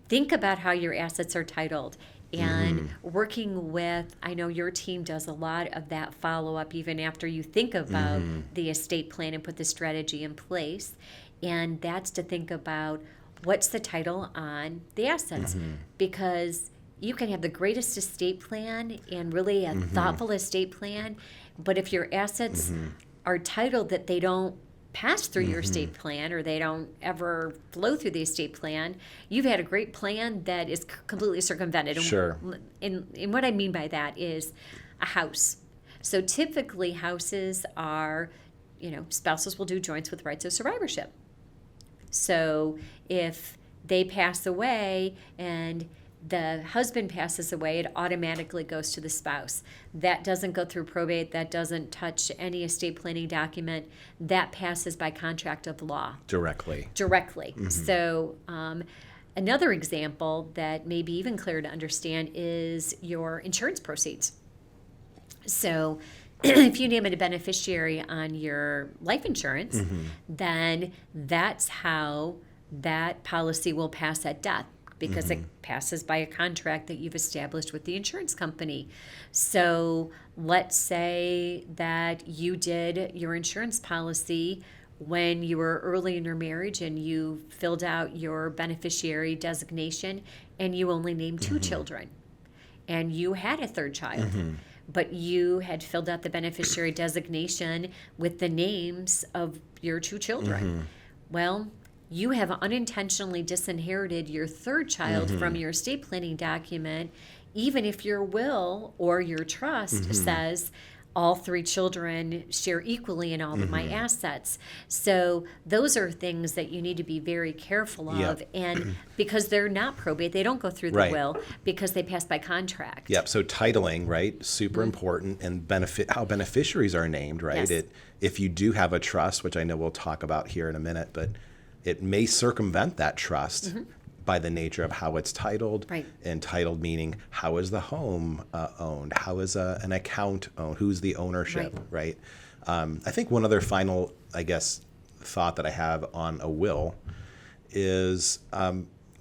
think about how your assets are titled. And working with, I know your team does a lot of that follow-up even after you think about the estate plan and put the strategy in place. And that's to think about what's the title on the assets. Because you can have the greatest estate plan and really a thoughtful estate plan, but if your assets are titled that they don't pass through your estate plan, or they don't ever flow through the estate plan, you've had a great plan that is completely circumvented. Sure. And what I mean by that is a house. So typically houses are, spouses will do joints with rights of survivorship. So if they pass away and the husband passes away, it automatically goes to the spouse. That doesn't go through probate. That doesn't touch any estate planning document. That passes by contract of law. Directly. So another example that may be even clearer to understand is your insurance proceeds. So if you name it a beneficiary on your life insurance, then that's how that policy will pass at death, because it passes by a contract that you've established with the insurance company. So let's say that you did your insurance policy when you were early in your marriage and you filled out your beneficiary designation and you only named two children and you had a third child. But you had filled out the beneficiary designation with the names of your two children. Well, you have unintentionally disinherited your third child from your estate planning document, even if your will or your trust says all three children share equally in all of my assets. So those are things that you need to be very careful of. And because they're not probate, they don't go through the will because they pass by contract. So titling, right, super important, and how beneficiaries are named, right? If you do have a trust, which I know we'll talk about here in a minute, but it may circumvent that trust by the nature of how it's titled. And titled meaning, how is the home owned? How is an account owned? Who's the ownership, right? I think one other final, thought that I have on a will is,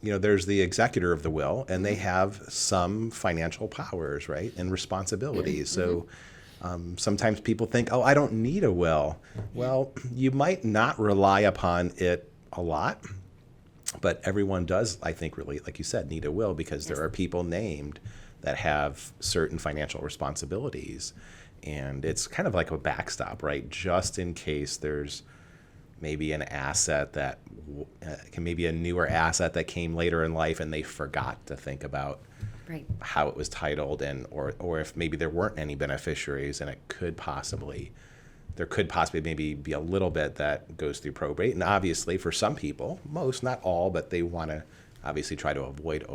there's the executor of the will, and they have some financial powers, right, and responsibilities. So sometimes people think, oh, I don't need a will. Well, you might not rely upon it a lot, but everyone does, I think, really, like you said, need a will, because there are people named that have certain financial responsibilities. And it's kind of like a backstop, right? Just in case there's maybe an asset that maybe a newer asset that came later in life and they forgot to think about how it was titled, and or if maybe there weren't any beneficiaries, and there could possibly maybe be a little bit that goes through probate. And obviously for some people, most, not all, but they want to obviously try to avoid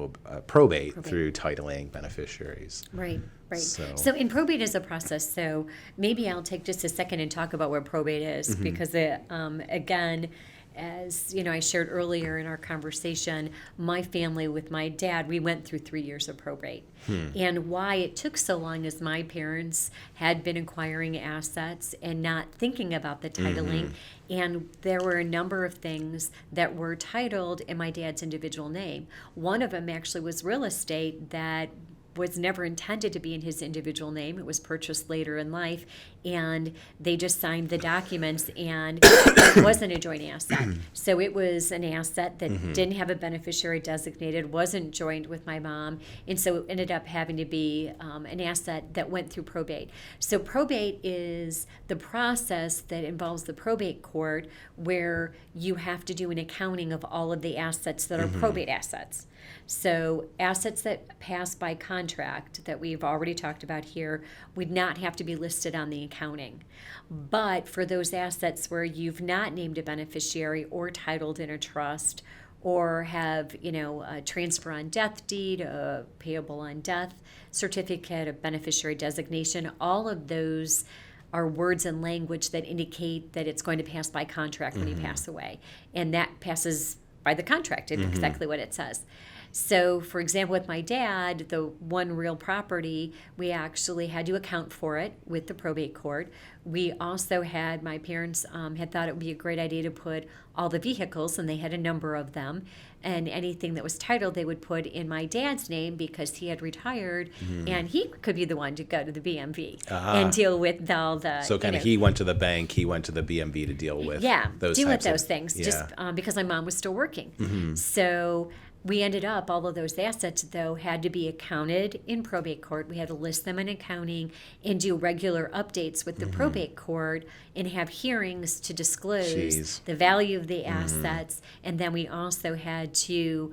probate through titling beneficiaries. Right. So in probate is a process. So maybe I'll take just a second and talk about what probate is, because again, as I shared earlier in our conversation, my family with my dad, we went through 3 years of probate. And why it took so long is my parents had been acquiring assets and not thinking about the titling. And there were a number of things that were titled in my dad's individual name. One of them actually was real estate that was never intended to be in his individual name. It was purchased later in life, and they just signed the documents, and it wasn't a joint asset. So it was an asset that didn't have a beneficiary designated, wasn't joined with my mom, and so it ended up having to be an asset that went through probate. So probate is the process that involves the probate court, where you have to do an accounting of all of the assets that are probate assets. So assets that pass by contract that we've already talked about here would not have to be listed on the accounting. But for those assets where you've not named a beneficiary or titled in a trust, or have, a transfer on death deed, a payable on death certificate, a beneficiary designation, all of those are words and language that indicate that it's going to pass by contract when you pass away. And that passes by the contract, it's exactly what it says. So, for example, with my dad, the one real property, we actually had to account for it with the probate court. We also had, my parents had thought it would be a great idea to put all the vehicles, and they had a number of them, and anything that was titled they would put in my dad's name, because he had retired, and he could be the one to go to the BMV and deal with all the... So kind of he went to the bank, he went to the BMV to deal with those things. Just because my mom was still working. So... we ended up, all of those assets, though, had to be accounted in probate court. We had to list them in accounting and do regular updates with the probate court and have hearings to disclose the value of the assets. And then we also had to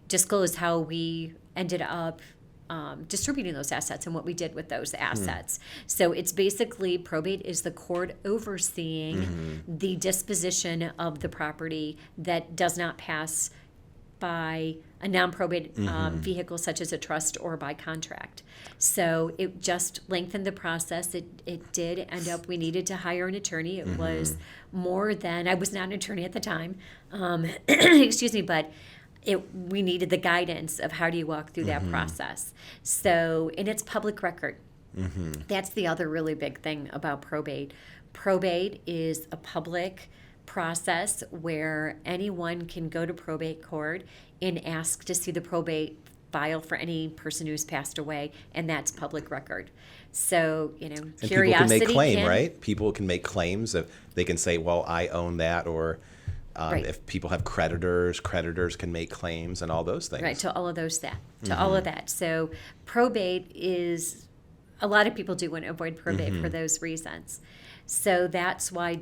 disclose how we ended up distributing those assets and what we did with those assets. So it's basically, probate is the court overseeing the disposition of the property that does not pass by a non-probate vehicle such as a trust or by contract. So it just lengthened the process. It did end up, we needed to hire an attorney. It was more than, I was not an attorney at the time, excuse me, but we needed the guidance of how do you walk through that process. So, and it's public record. That's the other really big thing about probate. Probate is a public process where anyone can go to probate court and ask to see the probate file for any person who's passed away, and that's public record. So, and curiosity people can make claim, right? People can make claims. If they can say, well, I own that, or if people have creditors can make claims, and all those things. Right, to all of those all of that. So probate is, a lot of people do want to avoid probate for those reasons. So that's why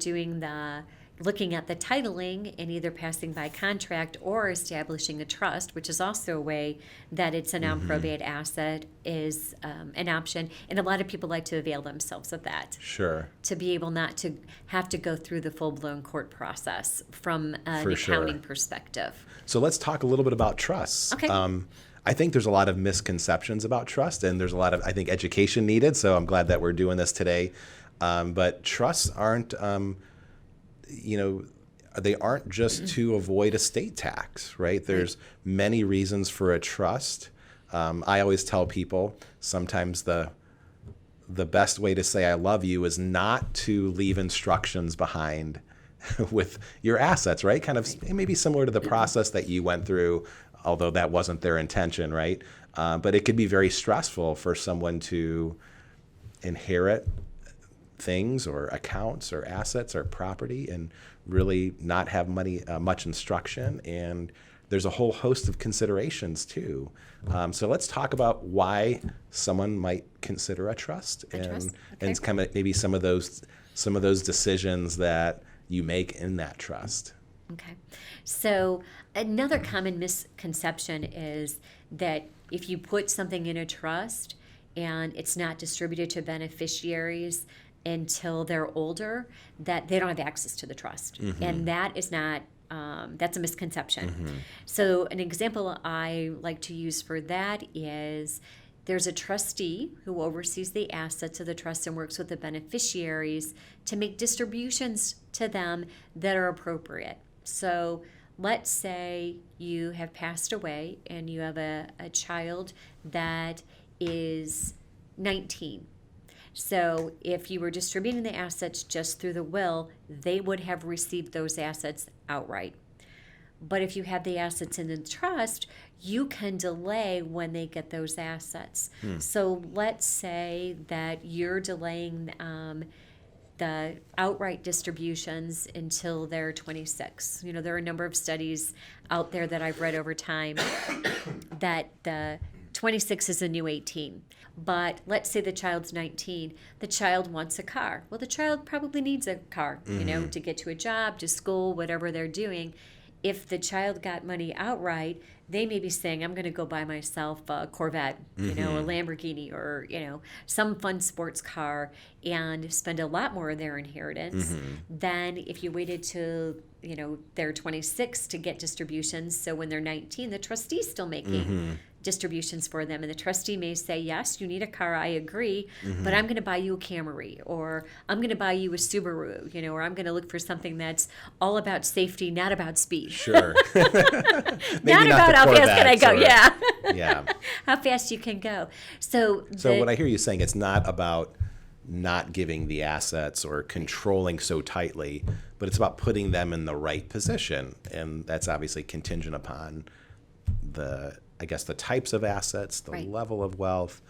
looking at the titling and either passing by contract or establishing a trust, which is also a way that it's a non-probate asset, is an option. And a lot of people like to avail themselves of that. Sure. To be able not to have to go through the full-blown court process from an accounting perspective. So let's talk a little bit about trusts. Okay. I think there's a lot of misconceptions about trust, and there's a lot of, I think, education needed. So I'm glad that we're doing this today. But trusts aren't... they aren't just to avoid estate tax, right? There's many reasons for a trust. I always tell people sometimes the best way to say I love you is not to leave instructions behind with your assets, right? Kind of maybe similar to the process that you went through, although that wasn't their intention, right? But it could be very stressful for someone to inherit things or accounts or assets or property and really not have much instruction. And there's a whole host of considerations too. So let's talk about why someone might consider a trust, and kind of maybe some of those decisions that you make in that trust. Okay. So another common misconception is that if you put something in a trust and it's not distributed to beneficiaries until they're older, that they don't have access to the trust. And that is not, that's a misconception. So an example I like to use for that is there's a trustee who oversees the assets of the trust and works with the beneficiaries to make distributions to them that are appropriate. So let's say you have passed away and you have a child that is 19. So if you were distributing the assets just through the will, they would have received those assets outright. But if you have the assets in the trust, you can delay when they get those assets. So let's say that you're delaying the outright distributions until they're 26. You know, there are a number of studies out there that I've read over time that the 26 is a new 18. But let's say the child's 19. The child wants a car. Well, the child probably needs a car, you know, to get to a job, to school, whatever they're doing. If the child got money outright, they may be saying, I'm going to go buy myself a Corvette, you know, a Lamborghini, or, you know, some fun sports car, and spend a lot more of their inheritance than if you waited till, you know, they're 26 to get distributions. So when they're 19, the trustee's still making distributions for them, and the trustee may say, yes, you need a car, I agree, but I'm going to buy you a Camry, or I'm going to buy you a Subaru, you know, or I'm going to look for something that's all about safety, not about speed. Sure. Not about how fast can I go. Yeah. How fast you can go. So what I hear you saying, it's not about not giving the assets or controlling so tightly, but it's about putting them in the right position, and that's obviously contingent upon the types of assets, the level of wealth,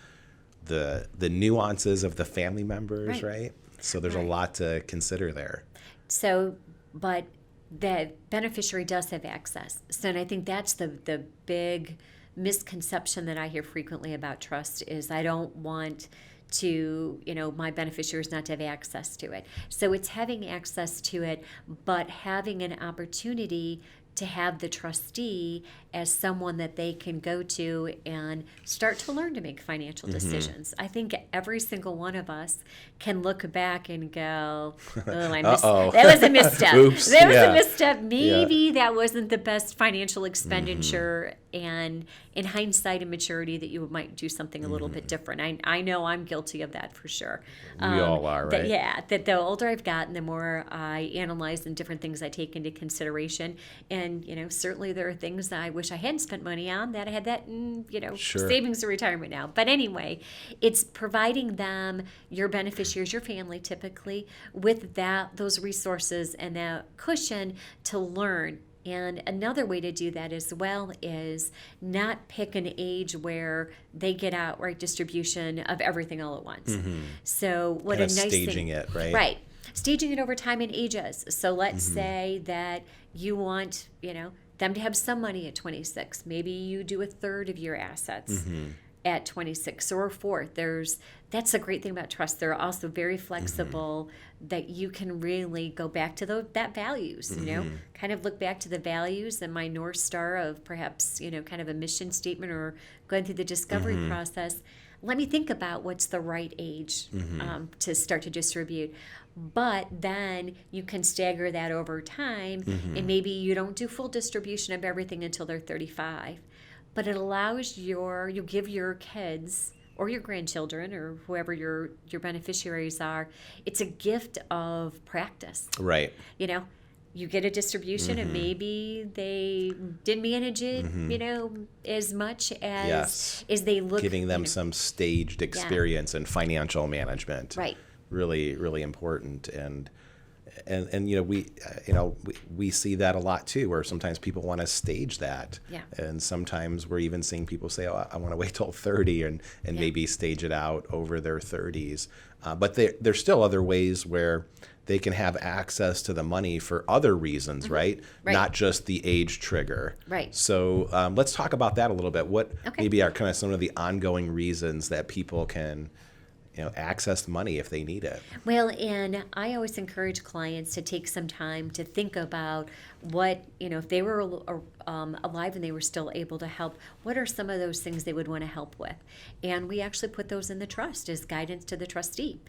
the nuances of the family members, right? So there's a lot to consider there. So, but the beneficiary does have access. So, and I think that's the big misconception that I hear frequently about trust is I don't want to, you know, my beneficiaries not to have access to it. So it's having access to it, but having an opportunity to have the trustee as someone that they can go to and start to learn to make financial decisions. I think every single one of us can look back and go, oh, I missed that was a misstep. Oops, that was a misstep. Maybe that wasn't the best financial expenditure. And in hindsight and maturity, that you might do something a little bit different. I know I'm guilty of that for sure. We all are, right? That the older I've gotten, the more I analyze and different things I take into consideration. And, you know, certainly there are things that I wish I hadn't spent money on, that I had that in, you know, savings or retirement now. But anyway, it's providing them, your beneficiaries, your family typically, with those resources and that cushion to learn. And another way to do that as well is not pick an age where they get outright distribution of everything all at once. So what kind a nice staging thing, it, right? Right. Staging it over time and ages. So let's say that you want, you know, them to have some money at 26. Maybe you do a third of your assets at 26 or a fourth. That's the great thing about trust. They're also very flexible, that you can really go back to that values, you know, kind of look back to the values and my North Star of perhaps, you know, kind of a mission statement or going through the discovery process. Let me think about what's the right age to start to distribute. But then you can stagger that over time, and maybe you don't do full distribution of everything until they're 35. But it allows you give your kids or your grandchildren or whoever your beneficiaries are, it's a gift of practice. Right. You know, you get a distribution and maybe they didn't manage it, you know, as much as they look. Giving them some staged experience in financial management. Right. Really, really important. And And we see that a lot too, where sometimes people want to stage that. Yeah. And sometimes we're even seeing people say, oh, I want to wait till 30 and maybe stage it out over their 30s. But there's still other ways where they can have access to the money for other reasons, right? Not just the age trigger. Right. So let's talk about that a little bit. What Okay. maybe are kind of some of the ongoing reasons that people can access money if they need it? Well, and I always encourage clients to take some time to think about what, if they were alive and they were still able to help, what are some of those things they would want to help with? And we actually put those in the trust as guidance to the trustee.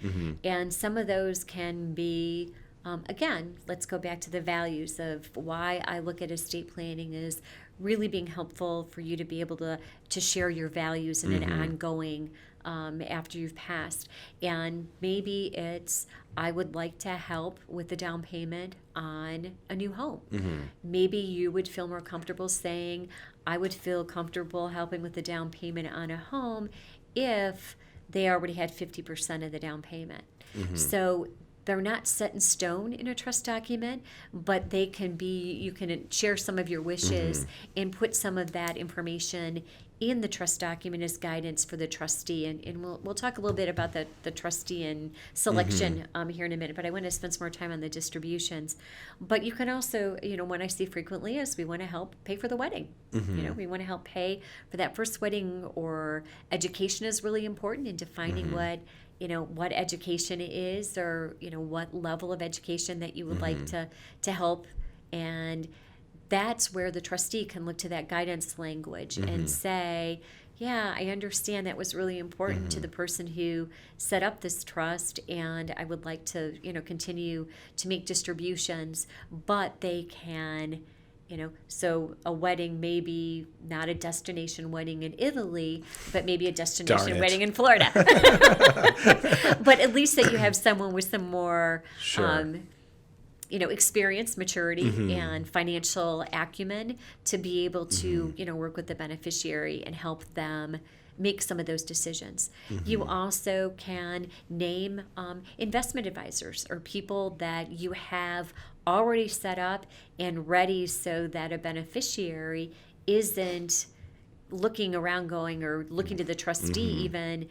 And some of those can be, again, let's go back to the values of why I look at estate planning as really being helpful for you to be able to share your values in an ongoing after you've passed. And maybe it's, I would like to help with the down payment on a new home. Maybe you would feel more comfortable saying, I would feel comfortable helping with the down payment on a home if they already had 50% of the down payment. So they're not set in stone in a trust document, but they can be, you can share some of your wishes and put some of that information in the trust document as guidance for the trustee. And we'll talk a little bit about the trustee and selection here in a minute, but I want to spend some more time on the distributions. But you can also, what I see frequently is we want to help pay for the wedding. We want to help pay for that first wedding, or education is really important in defining what education is, or what level of education that you would like to help. And that's where the trustee can look to that guidance language and say, yeah, I understand that was really important to the person who set up this trust, and I would like to continue to make distributions, but they can, so a wedding may be not a destination wedding in Italy, but maybe a destination wedding in Florida. But at least that you have someone with some more experience, maturity, and financial acumen to be able to, work with the beneficiary and help them make some of those decisions. You also can name investment advisors or people that you have already set up and ready, so that a beneficiary isn't looking around going, or looking to the trustee even,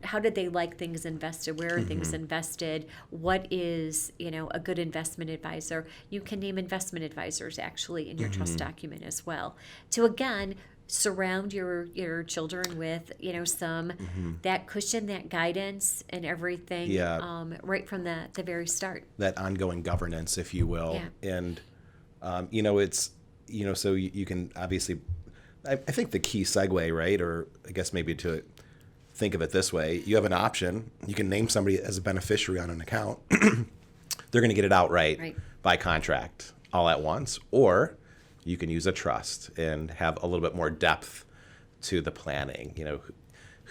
how did they like things invested? Where are things invested? What is, a good investment advisor? You can name investment advisors actually in your trust document as well, to again surround your children with, some that cushion, that guidance and everything, right from the very start. That ongoing governance, if you will. Yeah. And, it's, so you can obviously, I think the key segue, right, or I guess maybe to think of it this way, you have an option. You can name somebody as a beneficiary on an account. They're going to get it outright by contract all at once, or you can use a trust and have a little bit more depth to the planning.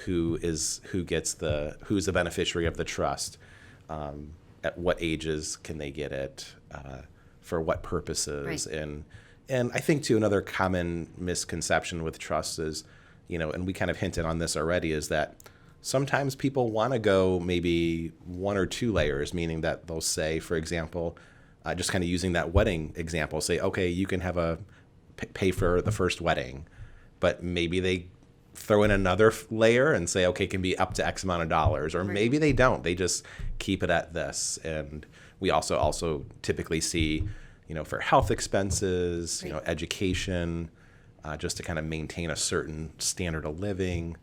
Who's the beneficiary of the trust, at what ages can they get it, for what purposes, and I think too, another common misconception with trusts is, and we kind of hinted on this already, is that sometimes people want to go maybe one or two layers, meaning that they'll say, for example, just kind of using that wedding example, say, okay, you can have pay for the first wedding, but maybe they throw in another layer and say, okay, it can be up to X amount of dollars, or maybe they don't. They just keep it at this. And we also typically see, for health expenses, education, just to kind of maintain a certain standard of living.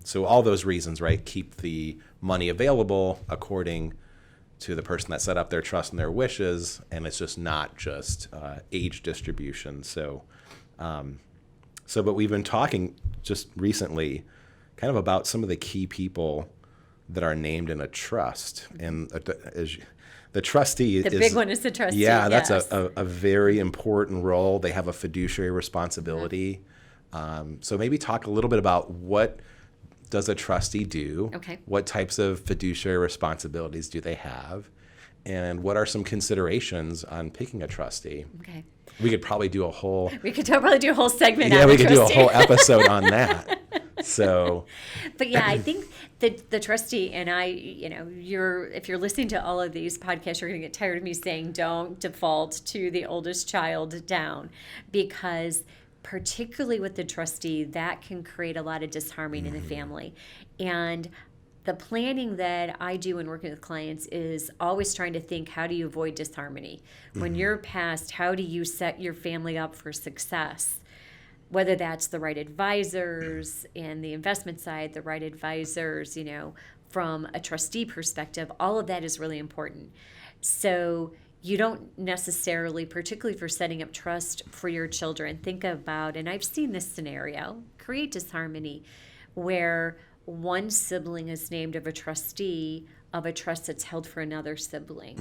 So all those reasons, keep the money available according to the person that set up their trust and their wishes, and it's just not just age distribution. So, but we've been talking just recently kind of about some of the key people that are named in a trust, and the trustee the big one is the trustee. Yeah, that's a very important role. They have a fiduciary responsibility. So maybe talk a little bit about what does a trustee do? Okay. What types of fiduciary responsibilities do they have? And what are some considerations on picking a trustee? Okay. We could probably do a whole... We could probably do a whole segment on we the could do a trustee. whole episode on that. So, But yeah, I think that the trustee and I, if you're listening to all of these podcasts, you're going to get tired of me saying don't default to the oldest child down, because particularly with the trustee, that can create a lot of disharmony in the family. And the planning that I do in working with clients is always trying to think, how do you avoid disharmony? When you're past, how do you set your family up for success? Whether that's the right advisors in the investment side, the right advisors, from a trustee perspective, all of that is really important. So you don't necessarily, particularly for setting up trust for your children, think about, and I've seen this scenario, create disharmony where one sibling is named of a trustee of a trust that's held for another sibling.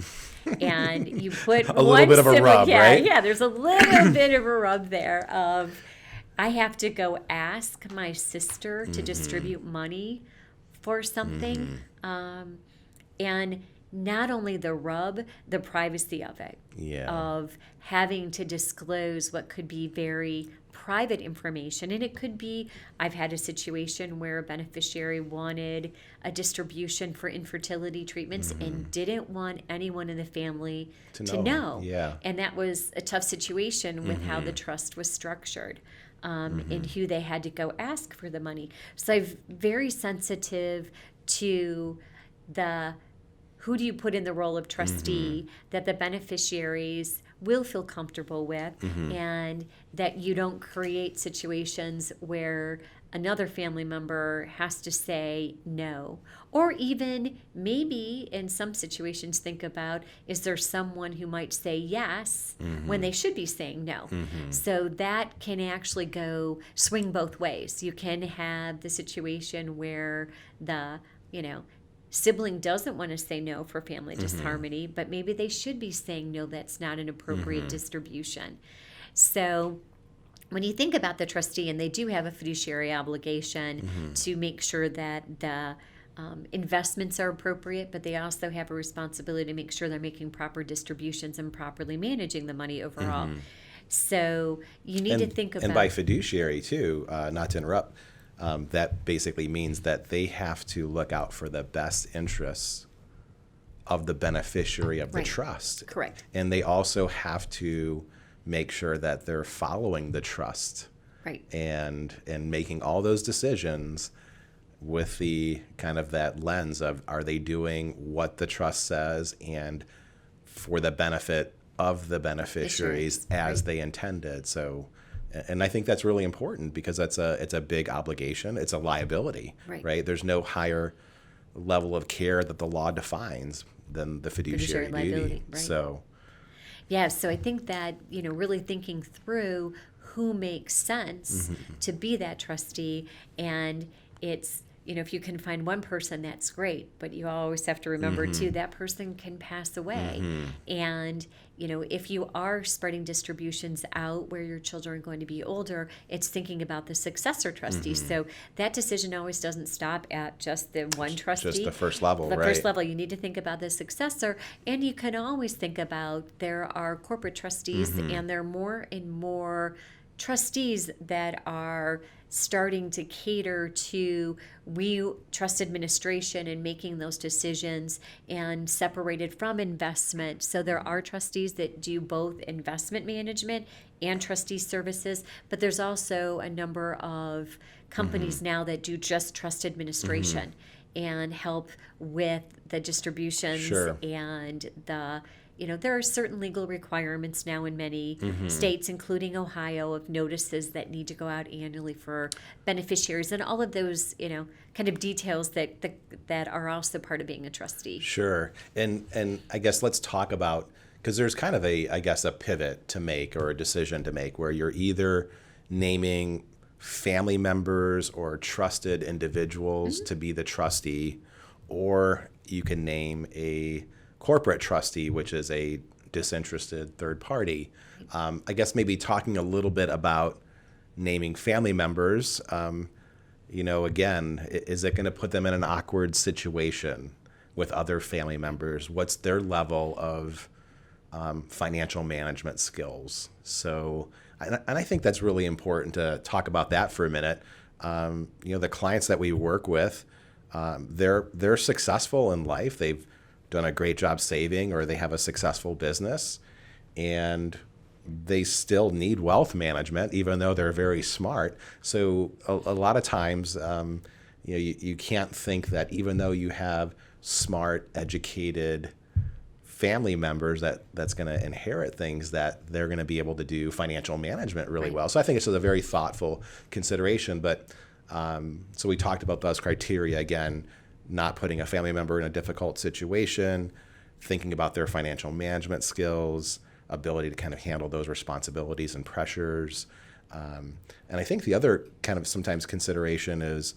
And you put a little bit of a rub, right? Yeah, there's a little bit of a rub there of, I have to go ask my sister to distribute money for something. And not only the rub, the privacy of it, of having to disclose what could be very private information. And it could be, I've had a situation where a beneficiary wanted a distribution for infertility treatments and didn't want anyone in the family to know. Yeah. And that was a tough situation with how the trust was structured. And who they had to go ask for the money. So I'm very sensitive to who do you put in the role of trustee that the beneficiaries will feel comfortable with, and that you don't create situations where another family member has to say no. Or even maybe in some situations think about, is there someone who might say yes when they should be saying no? So that can actually swing both ways. You can have the situation where the, sibling doesn't want to say no for family disharmony, but maybe they should be saying no, that's not an appropriate distribution. So when you think about the trustee, and they do have a fiduciary obligation to make sure that the investments are appropriate, but they also have a responsibility to make sure they're making proper distributions and properly managing the money overall. So you need to think about... And by fiduciary too, not to interrupt, that basically means that they have to look out for the best interests of the beneficiary of the trust. Correct. And they also have to make sure that they're following the trust. Right. And making all those decisions with the kind of that lens of, are they doing what the trust says and for the benefit of the beneficiaries as they intended. So, and I think that's really important, because it's a big obligation. It's a liability, right? There's no higher level of care that the law defines than the fiduciary duty. Right. So, yeah, so I think that, really thinking through who makes sense to be that trustee, and it's, if you can find one person, that's great, but you always have to remember too, that person can pass away. And, if you are spreading distributions out where your children are going to be older, it's thinking about the successor trustee. So that decision always doesn't stop at just the one trustee. Just the first level, the right? first level, you need to think about the successor, and you can always think about, there are corporate trustees, and there are more and more trustees that are starting to cater to trust administration and making those decisions, and separated from investment. So there are trustees that do both investment management and trustee services, but there's also a number of companies now that do just trust administration and help with the distributions and the there are certain legal requirements now in many states, including Ohio, of notices that need to go out annually for beneficiaries, and all of those, kind of details that are also part of being a trustee. Sure. And I guess let's talk about, because there's kind of a pivot to make, or a decision to make, where you're either naming family members or trusted individuals to be the trustee, or you can name a corporate trustee, which is a disinterested third party. I guess maybe talking a little bit about naming family members, again, is it going to put them in an awkward situation with other family members? What's their level of financial management skills? So, and I think that's really important to talk about that for a minute. the clients that we work with, they're successful in life. They've done a great job saving, or they have a successful business, and they still need wealth management, even though they're very smart. So a lot of times, you can't think that even though you have smart, educated family members that's going to inherit things, that they're going to be able to do financial management really well. So I think it's a very thoughtful consideration. But so we talked about those criteria again, not putting a family member in a difficult situation, thinking about their financial management skills, ability to kind of handle those responsibilities and pressures. And I think the other kind of sometimes consideration is,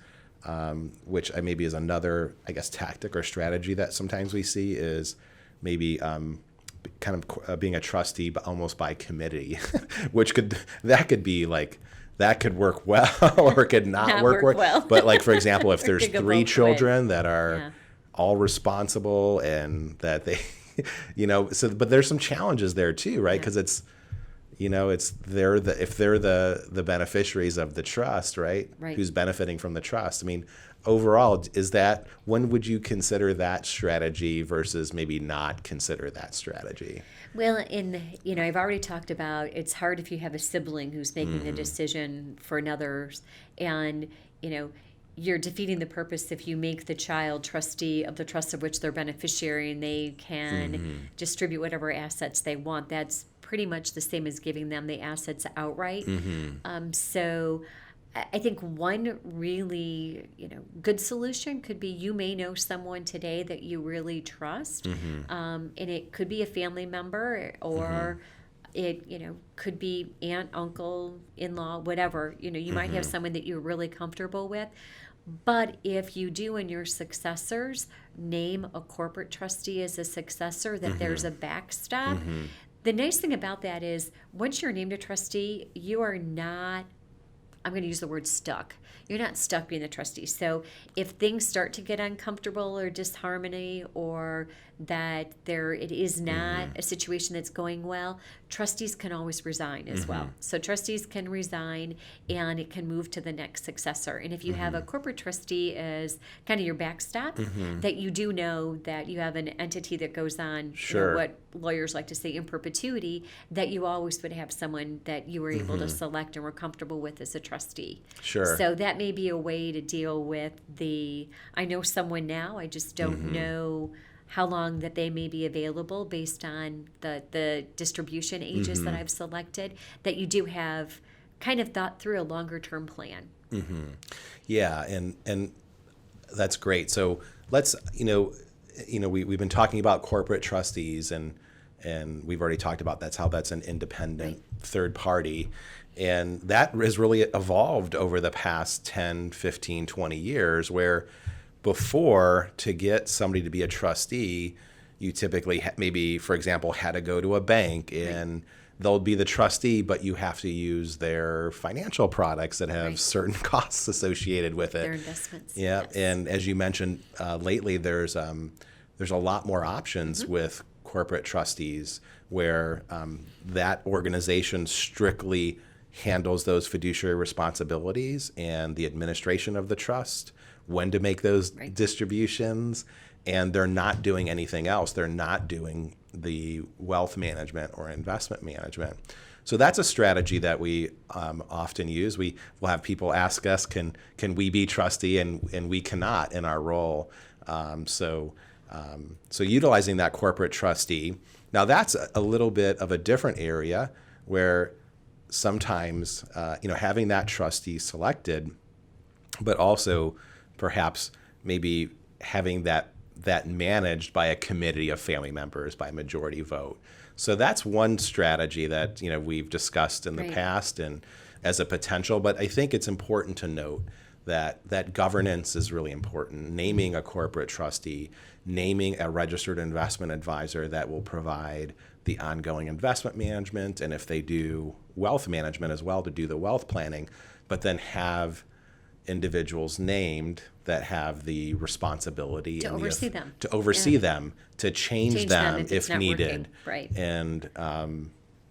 which maybe is another, I guess, tactic or strategy that sometimes we see, is maybe kind of being a trustee, but almost by committee, which could be like, that could work well or could not work well. But like, for example, if there's Could go 3 both children that are all responsible and that they, but there's some challenges there too, right? Because it's if they're the beneficiaries of the trust, right? Who's benefiting from the trust. I mean, overall, when would you consider that strategy versus maybe not consider that strategy? Well, I've already talked about, it's hard if you have a sibling who's making the decision for another's, and, you're defeating the purpose if you make the child trustee of the trust of which they're beneficiary, and they can distribute whatever assets they want. That's pretty much the same as giving them the assets outright. So I think one really, good solution could be, you may know someone today that you really trust, and it could be a family member, or it, could be aunt, uncle, in-law, whatever. You might have someone that you're really comfortable with. But if you do, in your successors, name a corporate trustee as a successor, that there's a backstop. The nice thing about that is, once you're named a trustee, you are not, I'm going to use the word stuck. You're not stuck being the trustee. So if things start to get uncomfortable or disharmony, or that it is not a situation that's going well, trustees can always resign as well. So trustees can resign, and it can move to the next successor. And if you have a corporate trustee as kind of your backstop, that you do know that you have an entity that goes on, what lawyers like to say, in perpetuity, that you always would have someone that you were able to select and were comfortable with as a trustee. So that may be a way to deal with I know someone now, I just don't know how long that they may be available based on the distribution ages that I've selected, that you do have kind of thought through a longer term plan. Yeah, and that's great. So let's, we've been talking about corporate trustees, and we've already talked about that's an independent third party. And that has really evolved over the past 10, 15, 20 years, where before, to get somebody to be a trustee, you typically maybe, for example, had to go to a bank, and they'll be the trustee, but you have to use their financial products that have certain costs associated with it. Their investments. Yeah, yes. And as you mentioned, lately there's a lot more options with corporate trustees, where that organization strictly handles those fiduciary responsibilities and the administration of the trust, when to make those distributions, and they're not doing anything else. They're not doing the wealth management or investment management. So that's a strategy that we often use. We will have people ask us, can we be trustee, and we cannot in our role. So utilizing that corporate trustee. Now that's a little bit of a different area, where sometimes having that trustee selected, but also perhaps maybe having that managed by a committee of family members by majority vote. So that's one strategy that we've discussed in the past and as a potential. But I think it's important to note that governance is really important. Naming a corporate trustee, naming a registered investment advisor that will provide the ongoing investment management, and if they do wealth management as well, to do the wealth planning, but then have individuals named that have the responsibility to and oversee them, to change them if needed. Right. And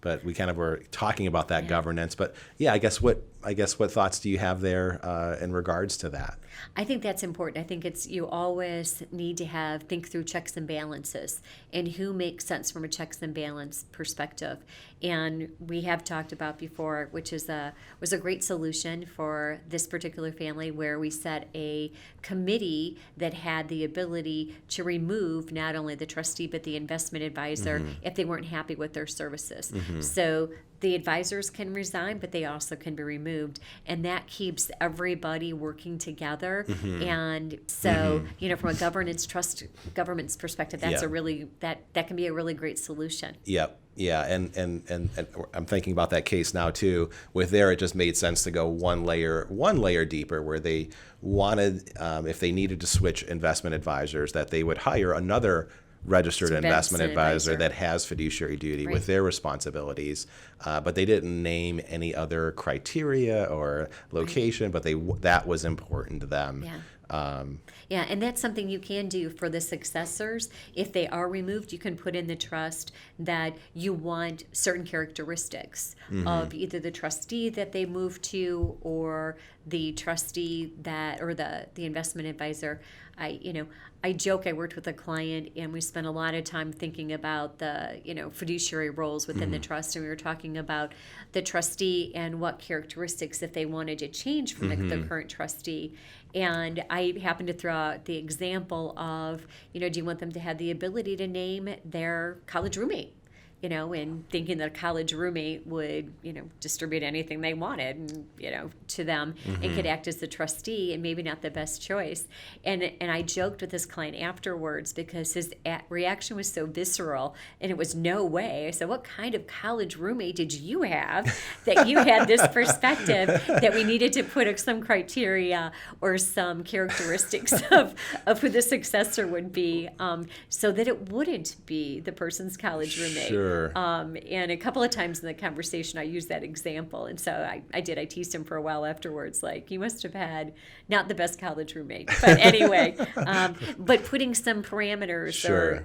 but we kind of were talking about that governance. But yeah, I guess what I guess, what thoughts do you have there in regards to that? I think that's important. I think you always need to think through checks and balances and who makes sense from a checks and balance perspective. And we have talked about before, which was a great solution for this particular family, where we set a committee that had the ability to remove not only the trustee but the investment advisor if they weren't happy with their services. So the advisors can resign, but they also can be removed, and that keeps everybody working together. And so, from a governance perspective, that's that can be a really great solution. Yep. Yeah, and I'm thinking about that case now too. With there, it just made sense to go one layer deeper, where they wanted, if they needed to switch investment advisors, that they would hire another registered investment advisor that has fiduciary duty with their responsibilities, but they didn't name any other criteria or location, but that was important to them. Yeah, and that's something you can do for the successors. If they are removed, you can put in the trust that you want certain characteristics of either the trustee that they move to or the trustee or the investment advisor. I joke, I worked with a client and we spent a lot of time thinking about the, fiduciary roles within the trust. And we were talking about the trustee and what characteristics, if they wanted to change from the current trustee. And I happened to throw out the example of, do you want them to have the ability to name their college roommate? And thinking that a college roommate would, distribute anything they wanted, to them and could act as the trustee, and maybe not the best choice. And I joked with this client afterwards because his reaction was so visceral, and it was no way. I said, what kind of college roommate did you have that you had this perspective that we needed to put some criteria or some characteristics of who the successor would be, so that it wouldn't be the person's college roommate. Sure. And a couple of times in the conversation, I used that example. And so I teased him for a while afterwards, like, you must have had not the best college roommate. But anyway, but putting some parameters or,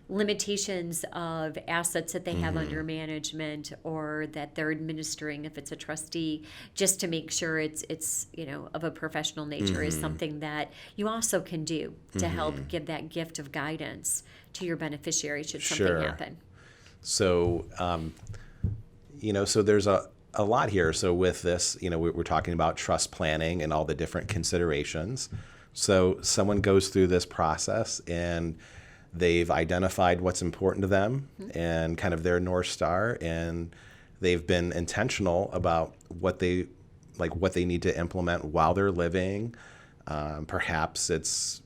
limitations of assets that they have under management or that they're administering if it's a trustee, just to make sure it's of a professional nature is something that you also can do to help give that gift of guidance to your beneficiary should something happen. So, so there's a lot here. So with this, we're talking about trust planning and all the different considerations. So someone goes through this process and they've identified what's important to them and kind of their North Star, and they've been intentional about what they need to implement while they're living. Perhaps it's,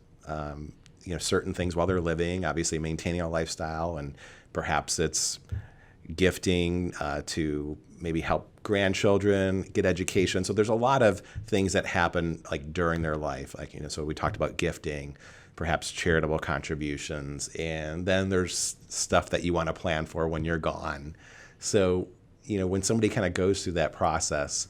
certain things while they're living, obviously maintaining a lifestyle, and perhaps it's gifting to maybe help grandchildren get education. So there's a lot of things that happen during their life. So we talked about gifting, perhaps charitable contributions, and then there's stuff that you want to plan for when you're gone. So, when somebody kind of goes through that process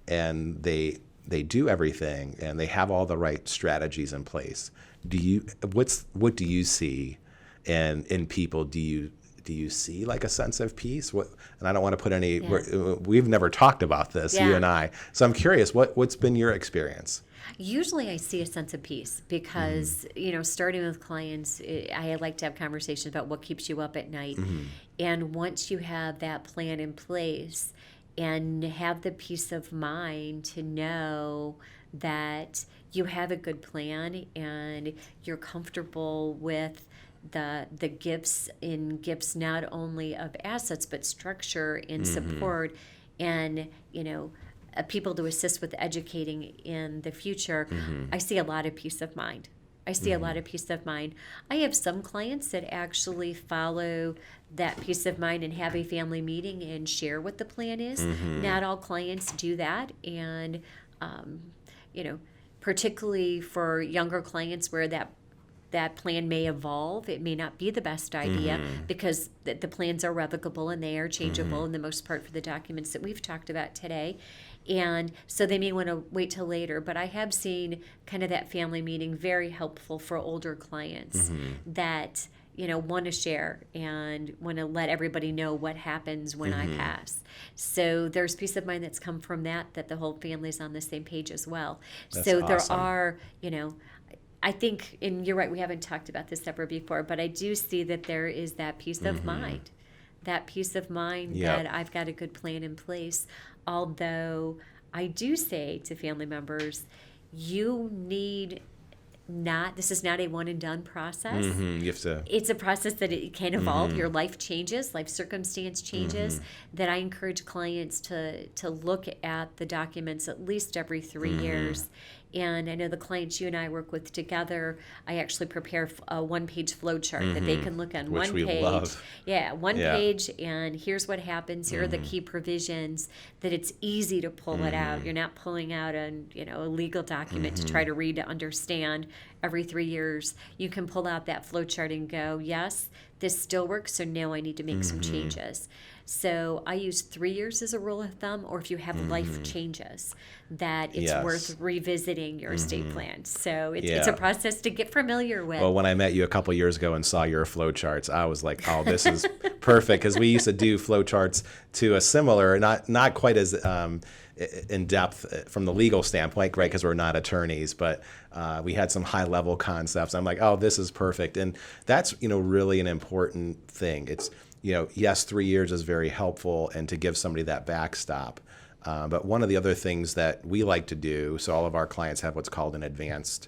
and they do everything and they have all the right strategies in place, what do you see? And in people, do you see a sense of peace? And I don't want to put any. We've never talked about this, you and I. So I'm curious, what's been your experience? Usually, I see a sense of peace because starting with clients, I like to have conversations about what keeps you up at night, and once you have that plan in place and have the peace of mind to know that you have a good plan and you're comfortable with the gifts not only of assets but structure and support and people to assist with educating in the future, I see a lot of peace of mind. I have some clients that actually follow that peace of mind and have a family meeting and share what the plan is. Not all clients do that, and particularly for younger clients where that plan may evolve. It may not be the best idea because the plans are revocable and they are changeable in the most part for the documents that we've talked about today. And so they may want to wait till later. But I have seen kind of that family meeting very helpful for older clients that want to share and want to let everybody know what happens when I pass. So there's peace of mind that's come from that the whole family's on the same page as well. That's So there awesome. are, I think, and you're right, we haven't talked about this ever before, but I do see that there is that peace of mind. That peace of mind Yep. that I've got a good plan in place. Although I do say to family members, you need this is not a one and done process. You have to. It's a process that it can evolve. Your life changes, life circumstance changes. That I encourage clients to look at the documents at least every 3 years. And I know the clients you and I work with together, I actually prepare a one-page flow chart that they can look on Which one we page. love. Yeah, one Yeah. page, and here's what happens. Here are the key provisions. That it's easy to pull it out. You're not pulling out a legal document to try to read to understand. Every 3 years, you can pull out that flow chart and go, yes, this still works. So now I need to make some changes. So I use 3 years as a rule of thumb, or if you have life changes, that it's Yes. worth revisiting your estate plan. So it's Yeah. a process to get familiar with. Well, when I met you a couple years ago and saw your flow charts, I was like, "Oh, this is perfect." Because we used to do flow charts to a similar, not quite as in depth from the legal standpoint, right? Because we're not attorneys, but we had some high level concepts. I'm like, "Oh, this is perfect," and that's really an important thing. It's yes, 3 years is very helpful, and to give somebody that backstop. But one of the other things that we like to do, so all of our clients have what's called an advanced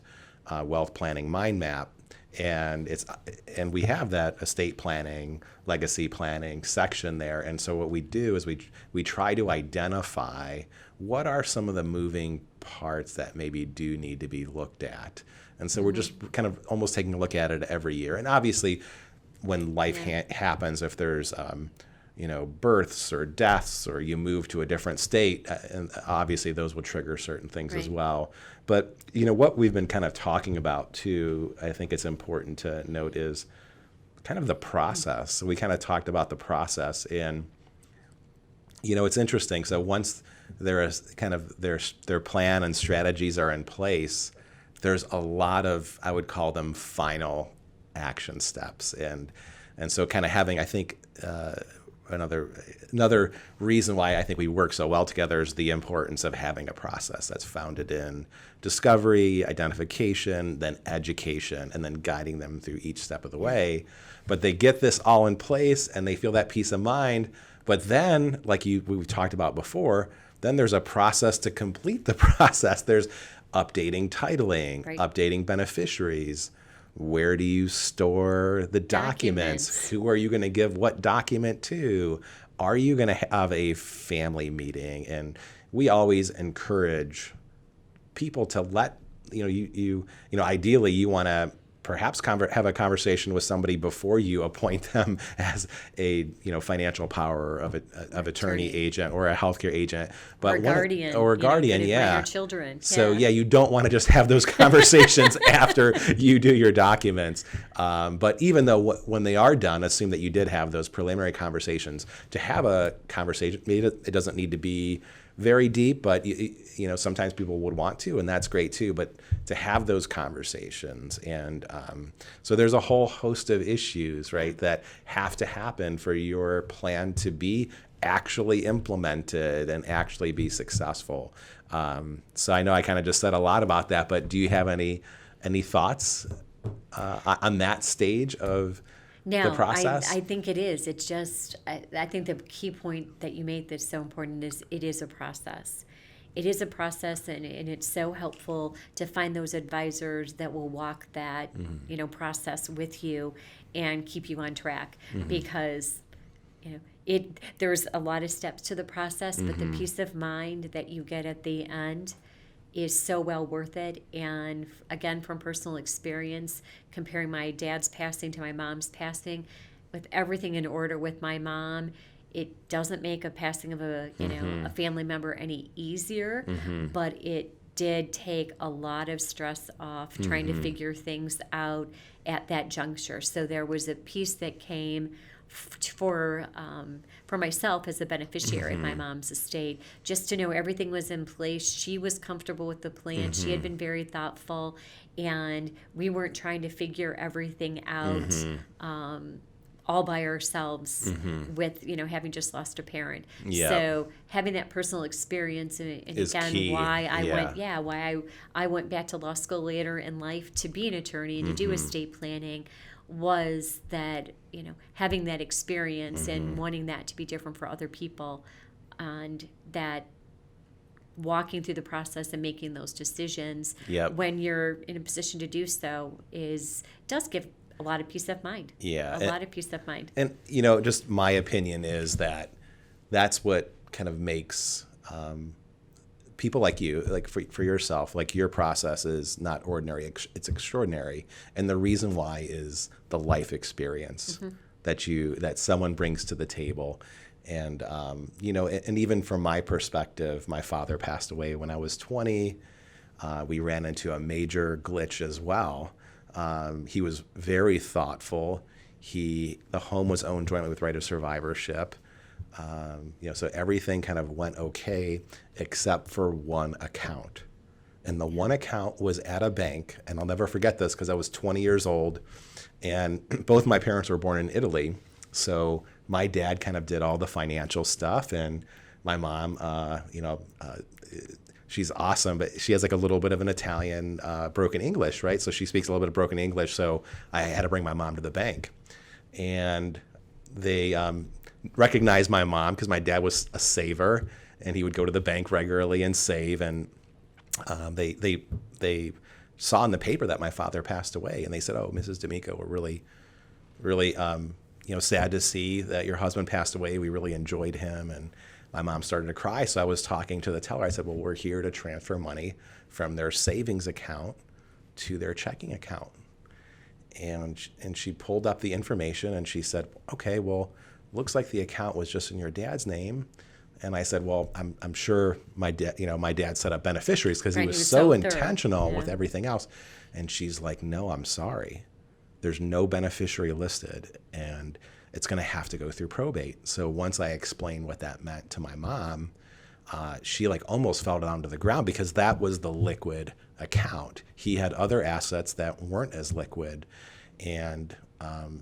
wealth planning mind map, and we have that estate planning, legacy planning section there. And so what we do is we try to identify what are some of the moving parts that maybe do need to be looked at. And so we're just kind of almost taking a look at it every year. And obviously, when life happens, if there's births or deaths, or you move to a different state, and obviously those will trigger certain things as well. But what we've been kind of talking about too, I think it's important to note, is kind of the process. So we kind of talked about the process, and it's interesting. So once there is kind of their plan and strategies are in place, there's a lot of, I would call them, final action steps, and so kind of having, I think, another reason why I think we work so well together is the importance of having a process that's founded in discovery, identification, then education, and then guiding them through each step of the way. But they get this all in place, and they feel that peace of mind. But then, like we've talked about before, then there's a process to complete the process. There's updating titling, updating beneficiaries. Where do you store the documents? Who are you going to give what document to? Are you going to have a family meeting? And we always encourage people to let, ideally you want to perhaps have a conversation with somebody before you appoint them as a financial power of attorney agent or a healthcare agent, but or a guardian, yeah. Your children. So you don't want to just have those conversations after you do your documents. But even though when they are done, assume that you did have those preliminary conversations. To have a conversation, maybe it doesn't need to be very deep, but sometimes people would want to, and that's great too. But to have those conversations, and so there's a whole host of issues, right, that have to happen for your plan to be actually implemented and actually be successful. So I know I kind of just said a lot about that, but do you have any thoughts on that stage of the process? I think it is. It's just, I think the key point that you made that's so important is it is a process. It is a process, and it's so helpful to find those advisors that will walk that, process with you and keep you on track, because, there's a lot of steps to the process, but the peace of mind that you get at the end is so well worth it. And again, from personal experience, comparing my dad's passing to my mom's passing, with everything in order with my mom, it doesn't make a passing of a family member any easier, but it did take a lot of stress off trying to figure things out at that juncture. So there was a piece that came for myself as a beneficiary of my mom's estate, just to know everything was in place. She was comfortable with the plan. She had been very thoughtful, and we weren't trying to figure everything out all by ourselves with, having just lost a parent. Yeah. So having that personal experience, and Is again, key. why Yeah. I went back to law school later in life to be an attorney and to do estate planning, was that, having that experience and wanting that to be different for other people, and that walking through the process and making those decisions Yep. when you're in a position to do so does give a lot of peace of mind. Yeah. A lot of peace of mind. And, just my opinion is that that's what kind of makes people like you, like for yourself, like your process is not ordinary, it's extraordinary. And the reason why is the life experience that someone brings to the table. And, and even from my perspective, my father passed away when I was 20. We ran into a major glitch as well. He was very thoughtful. The home was owned jointly with right of survivorship. So everything kind of went okay, except for one account. And the one account was at a bank, and I'll never forget this because I was 20 years old, and both my parents were born in Italy. So my dad kind of did all the financial stuff, and my mom, she's awesome, but she has like a little bit of an Italian broken English, right? So she speaks a little bit of broken English. So I had to bring my mom to the bank, and they recognized my mom because my dad was a saver, and he would go to the bank regularly and save. And they saw in the paper that my father passed away, and they said, "Oh, Mrs. D'Amico, we're really sad to see that your husband passed away. We really enjoyed him." And my mom started to cry. So I was talking to the teller. I said, "Well, we're here to transfer money from their savings account to their checking account." And she pulled up the information, and she said, "Okay, well, looks like the account was just in your dad's name." And I said, "Well, I'm sure my dad set up beneficiaries because he was so intentional with everything else." And she's like, "No, I'm sorry. There's no beneficiary listed, and it's going to have to go through probate." So once I explained what that meant to my mom, she like almost fell down to the ground because that was the liquid account. He had other assets that weren't as liquid, and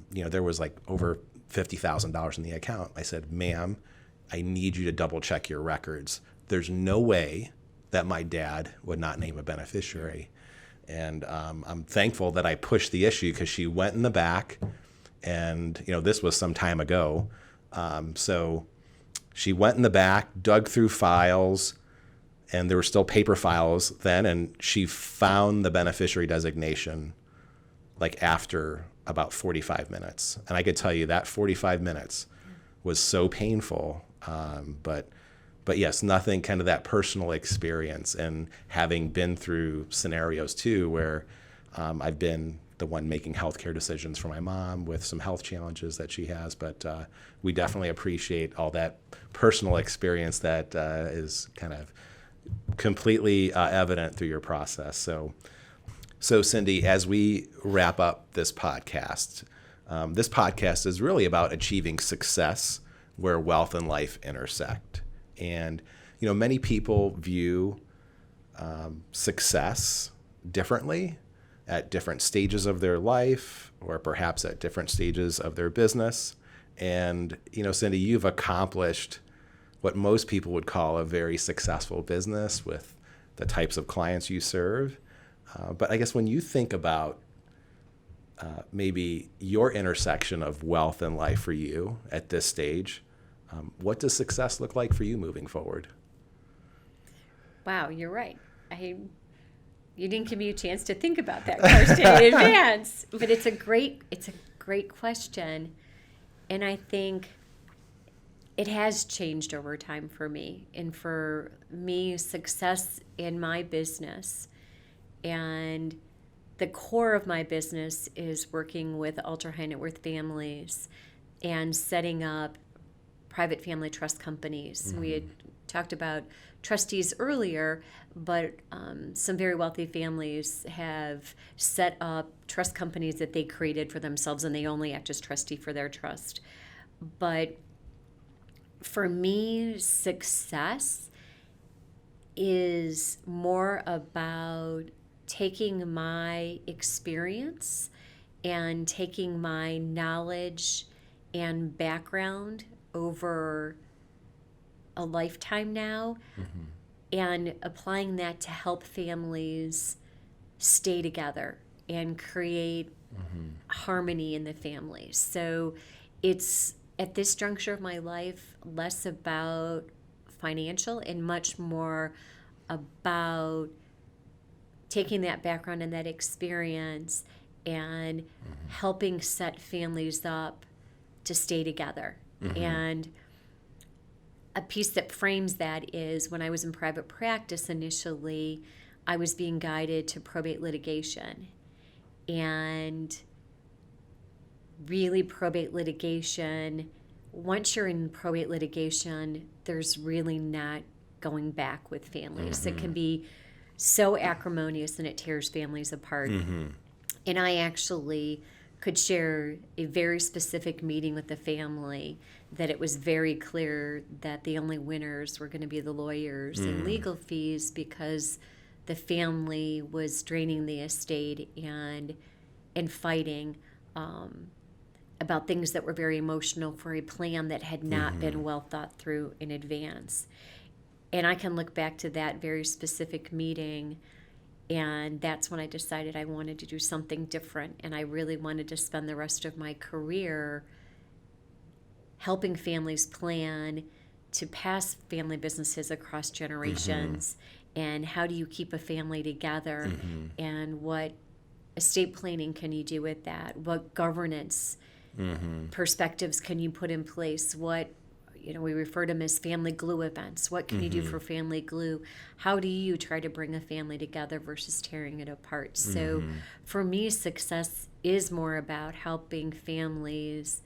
there was like over $50,000 in the account. I said, "Ma'am, I need you to double check your records. There's no way that my dad would not name a beneficiary." And I'm thankful that I pushed the issue because she went in the back, and this was some time ago. So she went in the back, dug through files, and there were still paper files then, and she found the beneficiary designation like after about 45 minutes. And I could tell you that 45 minutes was so painful. But yes, nothing kind of that personal experience, and having been through scenarios too where I've been the one making healthcare decisions for my mom with some health challenges that she has. But we definitely appreciate all that personal experience that is kind of completely evident through your process. So Cindy, as we wrap up this podcast is really about achieving success where wealth and life intersect. And, many people view success differently at different stages of their life, or perhaps at different stages of their business. And, Cindy, you've accomplished what most people would call a very successful business with the types of clients you serve. But I guess when you think about maybe your intersection of wealth and life for you at this stage, what does success look like for you moving forward? Wow, you're right. You didn't give me a chance to think about that question in advance, but it's a great question, and I think it has changed over time for me. And for me, success in my business, and the core of my business is working with ultra high net worth families and setting up private family trust companies. Mm-hmm. We had talked about trustees earlier, but some very wealthy families have set up trust companies that they created for themselves, and they only act as trustee for their trust. But for me, success is more about taking my experience and taking my knowledge and background over a lifetime now and applying that to help families stay together and create harmony in the family. So it's at this juncture of my life less about financial and much more about taking that background and that experience and helping set families up to stay together. And a piece that frames that is when I was in private practice initially, I was being guided to probate litigation. And really, probate litigation, once you're in probate litigation, there's really not going back with families. It can be so acrimonious and it tears families apart. And I actually could share a very specific meeting with the family that it was very clear that the only winners were going to be the lawyers and legal fees, because the family was draining the estate and fighting about things that were very emotional for a plan that had not been well thought through in advance. And I can look back to that very specific meeting, and that's when I decided I wanted to do something different, and I really wanted to spend the rest of my career helping families plan to pass family businesses across generations, and how do you keep a family together, and what estate planning can you do with that, what governance perspectives can you put in place, what, we refer to them as family glue events. What can you do for family glue? How do you try to bring a family together versus tearing it apart? So for me, success is more about helping families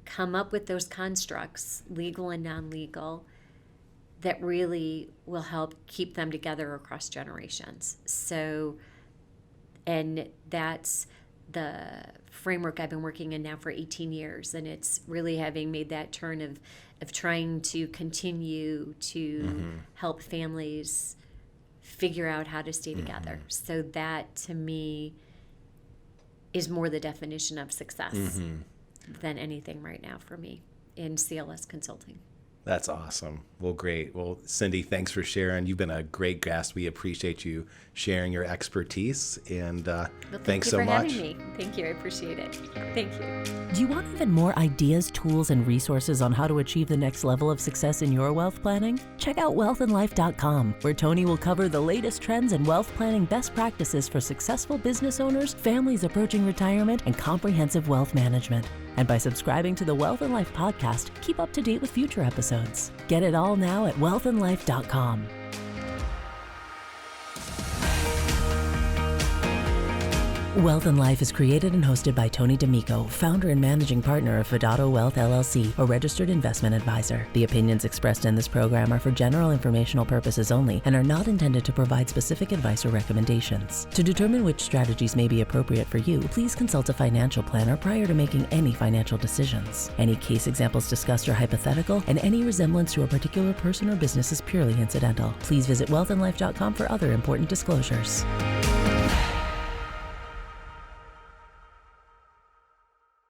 come up with those constructs, legal and non-legal, that really will help keep them together across generations. So, and that's the framework I've been working in now for 18 years. And it's really having made that turn of trying to continue to help families figure out how to stay together. So that, to me, is more the definition of success than anything right now for me in CLS Consulting. That's awesome. Well, great. Well, Cindy, thanks for sharing. You've been a great guest. We appreciate you sharing your expertise, and thanks so much. Thank you for having me. Thank you. I appreciate it. Thank you. Do you want even more ideas, tools, and resources on how to achieve the next level of success in your wealth planning? Check out wealthandlife.com, where Tony will cover the latest trends and wealth planning best practices for successful business owners, families approaching retirement, and comprehensive wealth management. And by subscribing to the Wealth and Life podcast, keep up to date with future episodes. Get it all now at wealthandlife.com. Wealth and Life is created and hosted by Tony D'Amico, founder and managing partner of Fidato Wealth LLC, a registered investment advisor. The opinions expressed in this program are for general informational purposes only and are not intended to provide specific advice or recommendations. To determine which strategies may be appropriate for you, please consult a financial planner prior to making any financial decisions. Any case examples discussed are hypothetical, and any resemblance to a particular person or business is purely incidental. Please visit wealthandlife.com for other important disclosures.